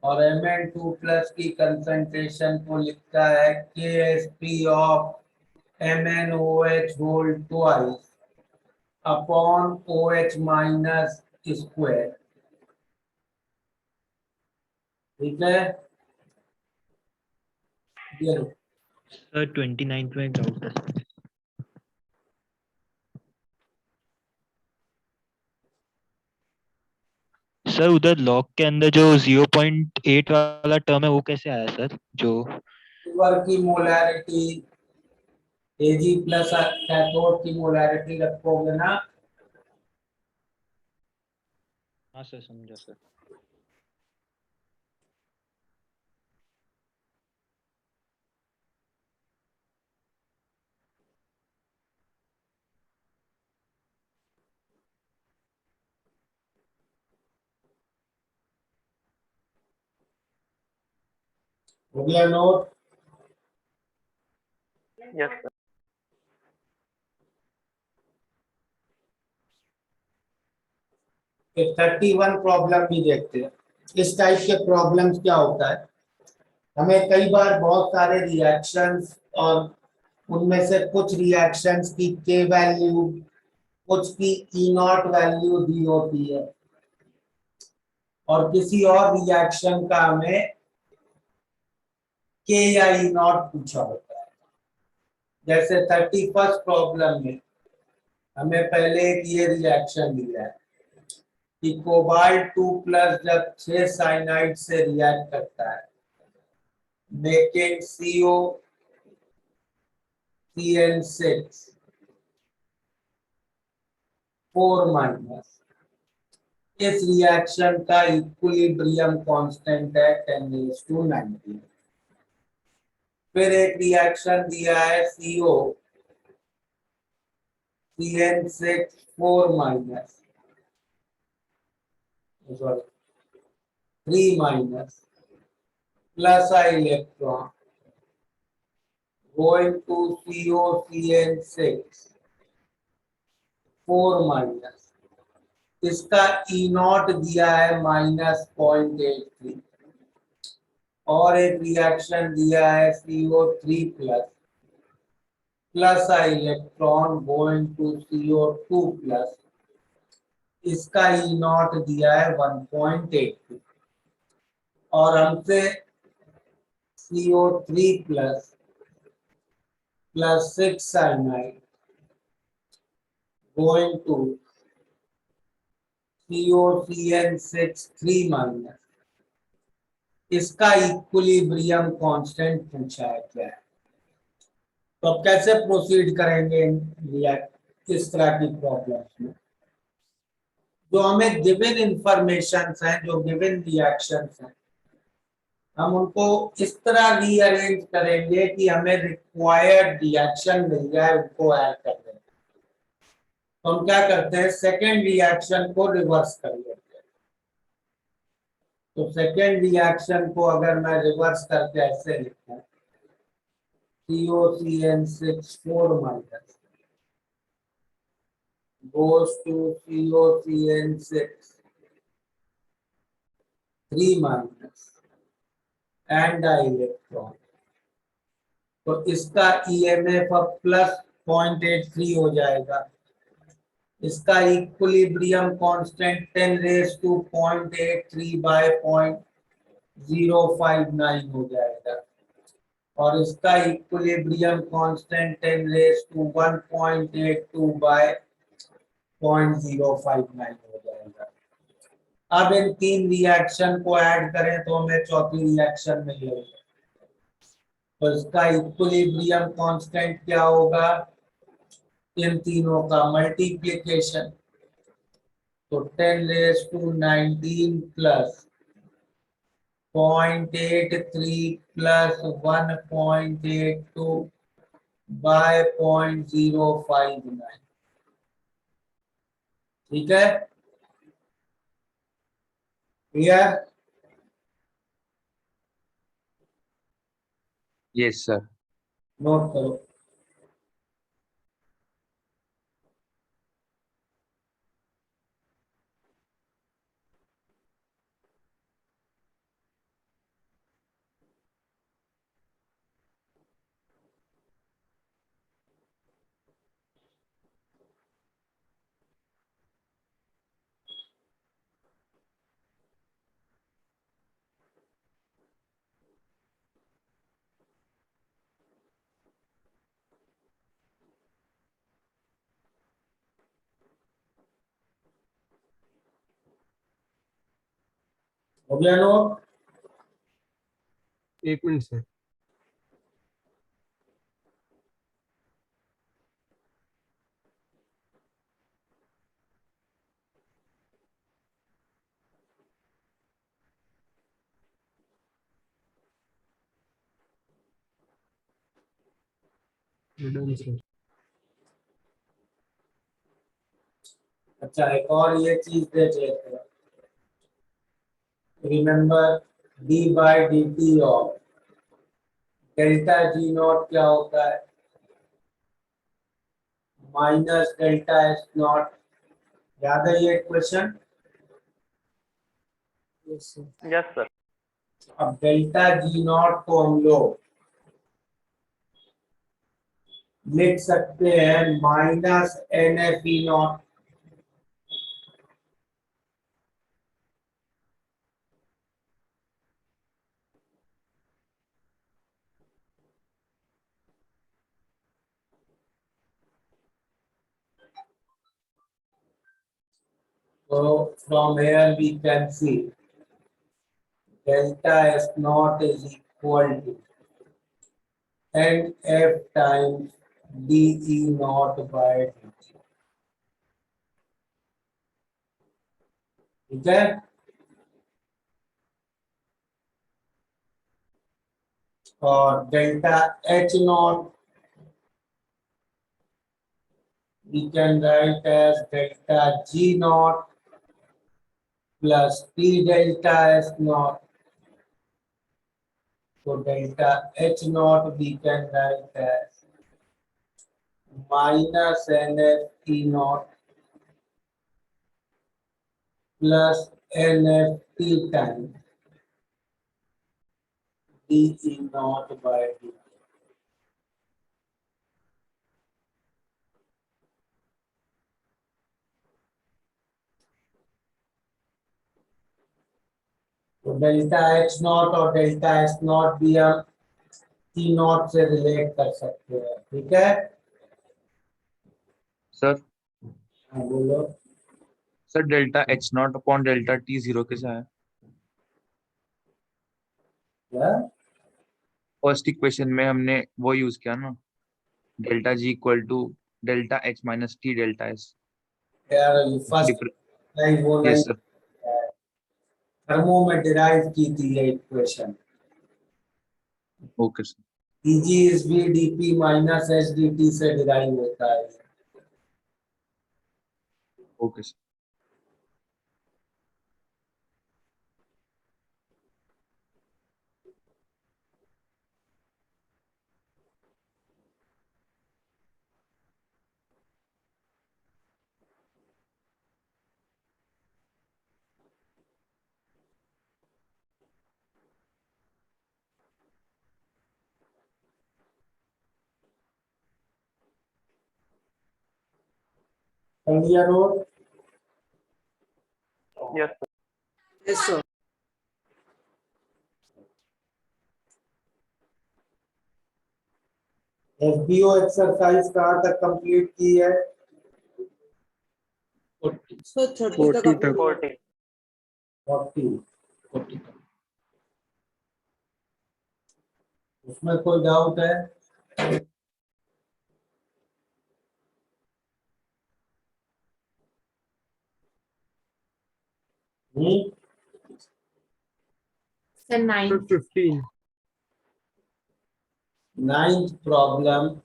और Mn2 प्लस की कंसंट्रेशन को लिखता है KSP of MnOH whole twice upon OH minus square, ठीक है? ये लो। सर 29 में डाउट है। सर उधर लॉग के अंदर जो 0.8 वाला टर्म है वो कैसे आया सर? जो सिल्वर की मोलैरिटी Ag प्लस कैथोड की मोलैरिटी रखोगे ना, हाँ सर समझा सर। हो गया नोट? Yes sir. एक 31 प्रॉब्लम भी देखते हैं। इस टाइप के प्रॉब्लम्स क्या होता है, हमें कई बार बहुत सारे रिएक्शंस और उनमें से कुछ रिएक्शंस की K वैल्यू, कुछ की E नॉट वैल्यू दी होती है, और किसी और रिएक्शन का हमें K या E नॉट पूछा होता है। जैसे 31st प्रॉब्लम में हमें पहले एक ये रिएक्शन दिया है कि कोबाल्ट 2 प्लस जब 6 साइनाइड से रिएक्ट करता है मेकिंग CO CN6 4 माइनस, इस रिएक्शन का इक्विलिब्रियम कांस्टेंट है 10⁻⁹। फिर एक रिएक्शन दिया है CO CN6 4 minus, sorry 3 minus plus I electron going to CO CN6 4 minus, इसका E नॉट दिया है -0.83, और एक रिएक्शन दिया है CO3 plus plus I electron going to CO2 plus, इसका E नॉट दिया है 1.82, और हमसे CO3 plus plus 6 cyanide going to COCN6 3 minus, इसका इक्विलिब्रियम कांस्टेंट पूछा है क्या है। तो अब कैसे प्रोसीड करेंगे इस तरह की प्रॉब्लम्स में? जो हमें गिवन इंफॉर्मेशन हैं, जो गिवन रिएक्शंस हैं, हम उनको इस तरह रीअरेंज करेंगे कि हमें रिक्वायर्ड रिएक्शन मिल जाए, उनको ऐड कर देंगे। तो हम क्या करते हैं, सेकेंड रिएक्शन को रिवर्स कर लेते हैं। तो सेकेंड रिएक्शन को अगर मैं रिवर्स करके ऐसे लिखता हूँ, COCN6 4 minus goes to COCN6 3 minus and electron, तो इसका EMF अब प्लस 0.83 हो जाएगा। इसका इक्विलिब्रियम कांस्टेंट 10⁻⁸ बाय 0.059 हो जाएगा, और इसका इक्विलिब्रियम कांस्टेंट 10⁻1.82 बाय 0.059 हो जाएगा। अब इन तीन रिएक्शन को ऐड करें तो हमें चौथी रिएक्शन मिलेगी। तो इसका इक्विलिब्रियम कांस्टेंट क्या होगा, इन तीनों का मल्टीप्लिकेशन, तो 10⁻19 प्लस 0.83 प्लस 1.82 बाय 0.059। ठीक है, क्लियर? Yes sir. नोट करो। हो गया note? 1 minute sir. Done sir. अच्छा, एक और ये चीज देख लेते हैं। Remember d/dt of delta G not क्या होता है, माइनस डेल्टा S नॉट। याद है ये question? Yes sir. Yes sir. अब डेल्टा G नॉट को हम लोग लिख सकते हैं minus NFE not. So from here we can see delta S naught is equal to NF times DE naught by dt। ठीक है, और delta H not we can write as delta G naught plus P delta S naught। So delta H naught we can write as minus NF E naught plus NFT times DE naught by dt। तो delta H not और delta S not भी हम T not से relate कर सकते हैं। ठीक है सर। हाँ बोलो। Sir delta H not upon delta T 0 कैसा है? क्या? फर्स्ट इक्वेशन में हमने वो यूज किया ना, delta G equal to delta H minus T delta S। यार फर्स्ट नहीं, वो नहीं, यस सर। थर्मो में डिराइव की थी ये equation. Okay sir. Eg is V dP minus H dt से डिराइव होता है। Okay sir. Clear note? Yes, sir. Yes, sir. FBO exercise कहाँ तक कंप्लीट की है? 40 Sir, 30 40 तक तक। 40. 40। 40 उसमें कोई डाउट है? Sir 9 15. Ninth problem,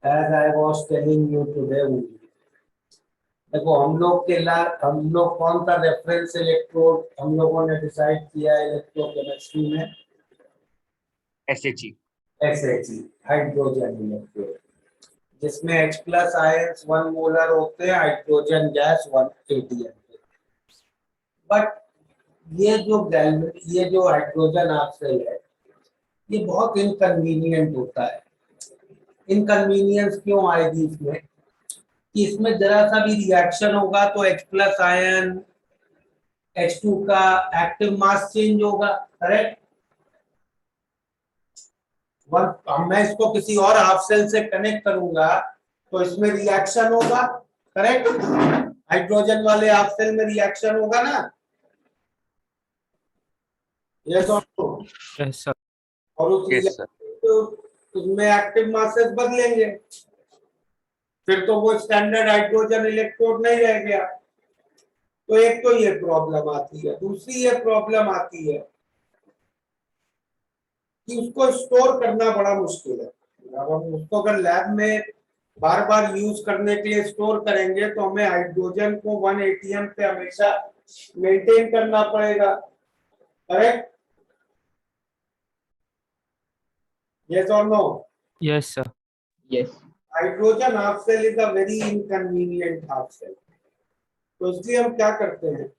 as I was telling you today, देखो हम लोग कौन सा रेफरेंस इलेक्ट्रोड हम लोगों ने डिसाइड किया है इलेक्ट्रोकेमिस्ट्री में? SHE। SHE, हाइड्रोजन इलेक्ट्रोड, जिसमें H प्लस आयंस 1 मोलर होते हैं, हाइड्रोजन गैस 1 ATM। बट ये जो हाइड्रोजन ऑफ सेल है, ये बहुत इनकन्वीनियंट होता है। इनकन्वीनियंस क्यों आएगी इसमें? कि इसमें जरा सा भी रिएक्शन होगा तो H प्लस आयन H2 का एक्टिव मास चेंज होगा, करेक्ट? मैं इसको किसी और हाफ सेल से कनेक्ट करूंगा तो इसमें रिएक्शन होगा, करेक्ट? हाइड्रोजन वाले हाफ सेल में रिएक्शन होगा ना? यस और नो? Yes sir. और उस Yes, sir. उसमें एक्टिव मासेस बदलेंगे, फिर तो वो स्टैंडर्ड हाइड्रोजन इलेक्ट्रोड नहीं रह गया। तो एक तो ये प्रॉब्लम आती है। दूसरी ये प्रॉब्लम आती है कि उसको स्टोर करना बड़ा मुश्किल है। अब हम उसको अगर लैब में बार बार यूज करने के लिए स्टोर करेंगे तो हमें हाइड्रोजन को 1 ATM पे हमेशा मेंटेन करना पड़ेगा, correct? Yes or no? Yes sir. yes hydrogen half cell is a very inconvenient half cell. तो इसलिए हम क्या करते हैं,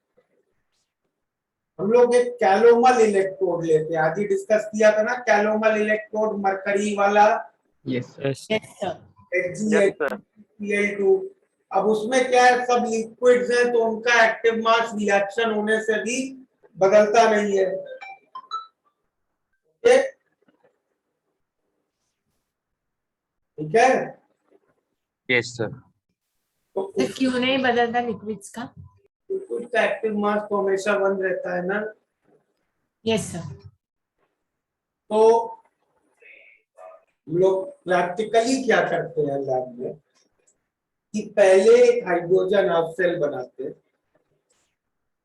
हम लोग एक कैलोमल इलेक्ट्रोड लेते हैं। आज ही डिस्कस किया था ना कैलोमल इलेक्ट्रोड, मरकरी वाला, yes yes yes sir. Yes, sir. Cl2। अब उसमें क्या है, सब लिक्विड्स हैं तो उनका एक्टिव मास रिएक्शन होने से भी बदलता नहीं है। ठीक है? Yes, sir। तो तो क्यों नहीं बदलता लिक्विड्स का? लिक्विड का एक्टिव मास तो हमेशा 1 रहता है ना। Yes sir. तो हम लोग प्रैक्टिकली क्या करते हैं लैब में कि पहले एक हाइड्रोजन हाफ सेल बनाते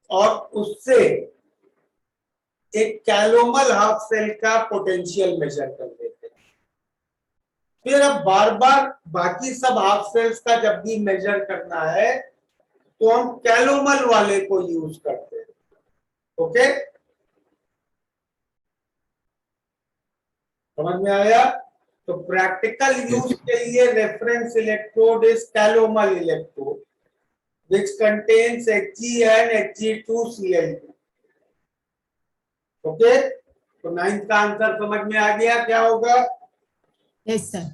और उससे एक कैलोमल हाफ सेल का पोटेंशियल मेजर कर देते। फिर अब बार बार बाकी सब हाफ सेल्स का जब भी मेजर करना है तो हम कैलोमल वाले को यूज करते हैं। ओके, समझ में आया? तो प्रैक्टिकल यूज के लिए reference electrode is calomel electrode which contains Hg and Hg2Cl2। Okay, तो 9th का आंसर समझ में आ गया क्या होगा? Yes sir.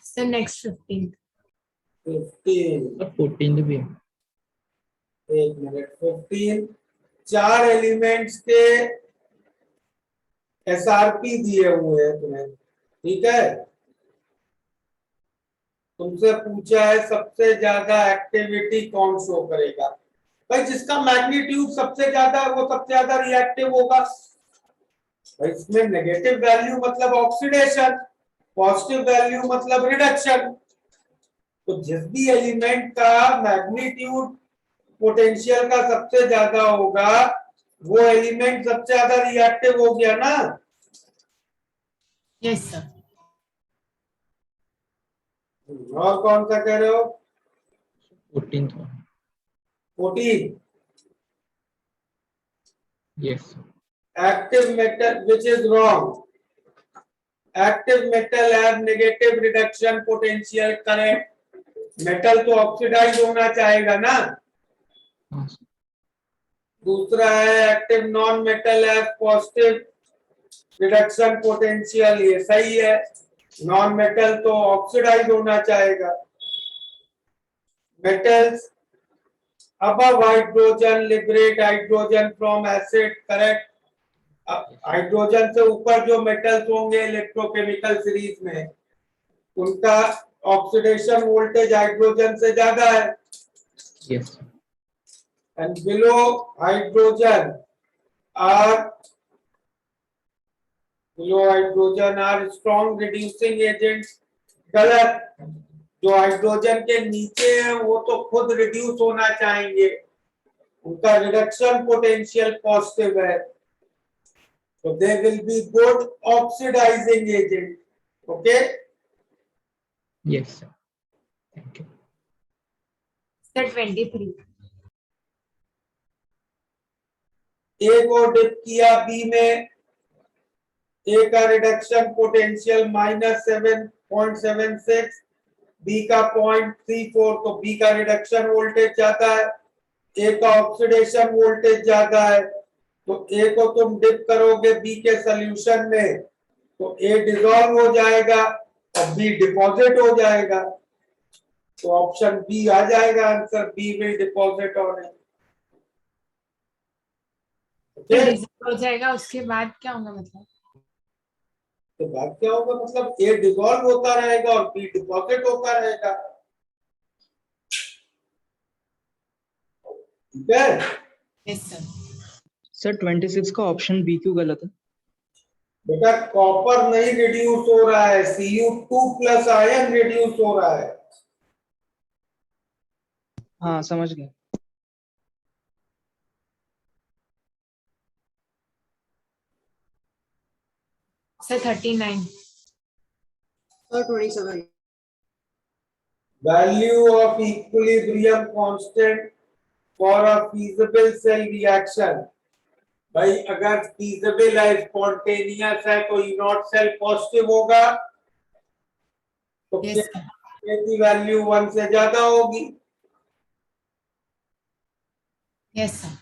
सर नेक्स्ट 15 15, 14 भी है। एक मिनट, 15 4 एलिमेंट्स के SRP दिए हुए हैं तुम्हें, ठीक है? तुमसे पूछा है सबसे ज्यादा एक्टिविटी कौन शो करेगा। भाई जिसका मैग्नीट्यूड सबसे ज्यादा है वो सबसे ज्यादा रिएक्टिव होगा। भाई इसमें नेगेटिव वैल्यू मतलब ऑक्सीडेशन, पॉजिटिव वैल्यू मतलब रिडक्शन। तो जिस भी एलिमेंट का मैग्नीट्यूड पोटेंशियल का सबसे ज्यादा होगा वो एलिमेंट सबसे ज्यादा रिएक्टिव हो गया ना। Yes sir. और कौन सा कह रहे हो? 14th one. 14 Yes. active metal, which is wrong. Active metal have negative reduction potential, correct? Metal तो ऑक्सीडाइज होना चाहेगा ना। हाँ sir. दूसरा है एक्टिव नॉन मेटल है पॉजिटिव रिडक्शन पोटेंशियल, ये सही है। नॉन मेटल तो ऑक्सीडाइज होना चाहेगा। Metals above hydrogen liberate hydrogen from acid, correct? Hydrogen से ऊपर जो मेटल्स होंगे इलेक्ट्रोकेमिकल सीरीज में, उनका ऑक्सीडेशन वोल्टेज हाइड्रोजन से ज्यादा है। Yes. And below hydrogen are strong reducing agents, गलत। जो हाइड्रोजन के नीचे है वो तो खुद रिड्यूस होना चाहेंगे, उनका रिडक्शन पोटेंशियल पॉजिटिव है, तो they will be good oxidizing agent. Okay, Yes sir. Thank you. Sir 23। A को डिप किया बी में, ए का रिडक्शन पोटेंशियल -7.76, बी का 0.34, तो बी का रिडक्शन वोल्टेज ज्यादा है, ए का ऑक्सीडेशन वोल्टेज ज्यादा है, तो ए को तुम डिप करोगे बी के सॉल्यूशन में तो ए डिसॉल्व हो जाएगा और बी डिपॉजिट हो जाएगा, तो ऑप्शन बी आ जाएगा answer, B will deposit on it. Result हो जाएगा, उसके बाद क्या होगा मतलब? तो बात क्या होगा मतलब ए डिसॉल्व होता रहेगा और बी डिपॉजिट होता रहेगा। ठीक है यस सर। सर 26 का ऑप्शन बी क्यों गलत है? बेटा कॉपर नहीं रिड्यूस हो रहा है, Cu2 प्लस आयन रिड्यूस हो रहा है। हाँ समझ गया। Sir 39। Sir, 27. Value of equilibrium constant for a feasible cell reaction। भाई अगर feasible है, spontaneous है, तो E0 सेल पॉजिटिव होगा, तो यस सर। K की वैल्यू 1 से ज्यादा होगी। Yes sir.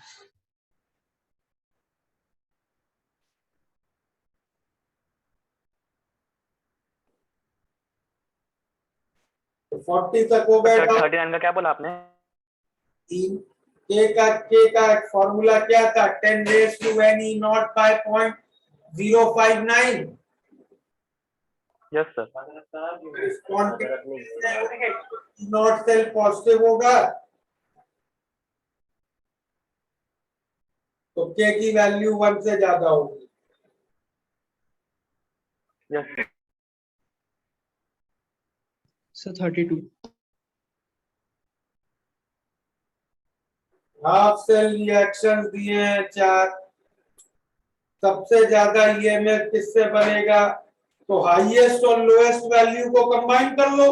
तो 40 तक हो गया। 39 का क्या बोला आपने? के का फॉर्मूला क्या था? 10 raise to n E0 by 0.059। Yes sir. E0 cell positive होगा तो के की वैल्यू 1 से ज्यादा होगी। Yes sir 32। Half cell reaction दिए हैं 4, सबसे ज्यादा ईएमएफ किससे बनेगा? तो हाईएस्ट और लोएस्ट वैल्यू को कंबाइन कर लो।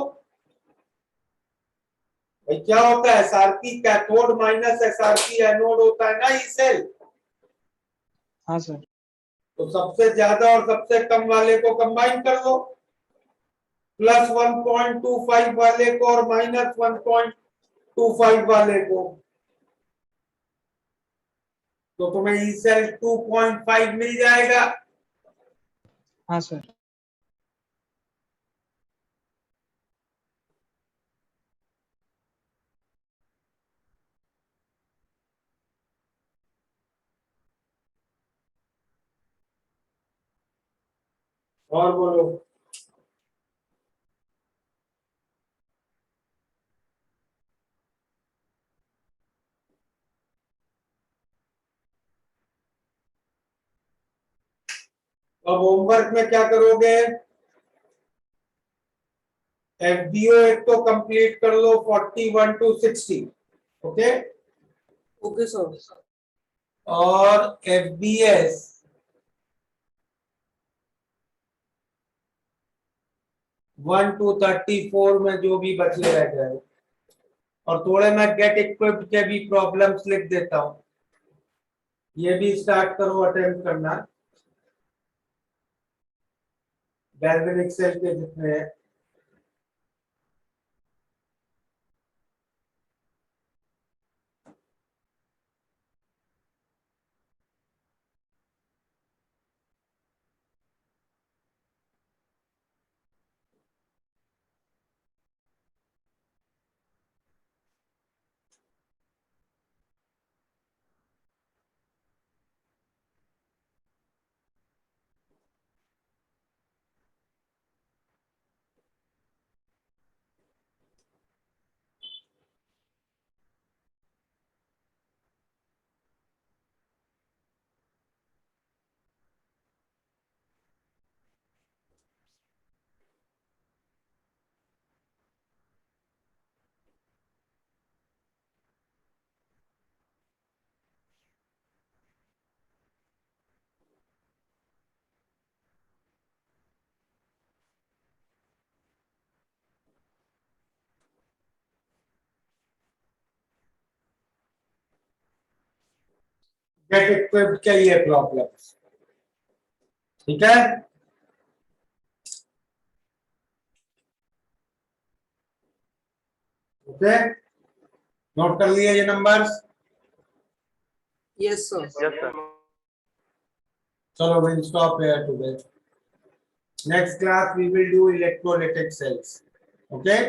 भाई क्या होता है, SRP cathode minus SRP anode होता है ना ई सेल। हाँ सर। तो सबसे ज्यादा और सबसे कम वाले को कंबाइन कर लो, प्लस 1.25 वाले को और माइनस 1.25 वाले को, तो तुम्हें ई सेल 2.5 मिल जाएगा। हाँ सर। और बोलो। अब होमवर्क में क्या करोगे? एफबीओ एक तो कंप्लीट कर लो 41 to 60। Okay, Okay, sir. और FBS 1 to 34 में जो भी बचे रह जाए, और थोड़े मैं गेट इक्विप्ड के भी प्रॉब्लम्स लिख देता हूं, ये भी स्टार्ट करो अटेम्प्ट करना, गैल्वेनिक सेल के जितने हैं। गेट इक्विप्ड के लिए प्रॉब्लम्स, ठीक है। ओके, नोट कर लिए ये numbers. Yes, sir. Yes, sir. Chalo, we'll stop here today. Next class we will do electrolytic cells. Okay.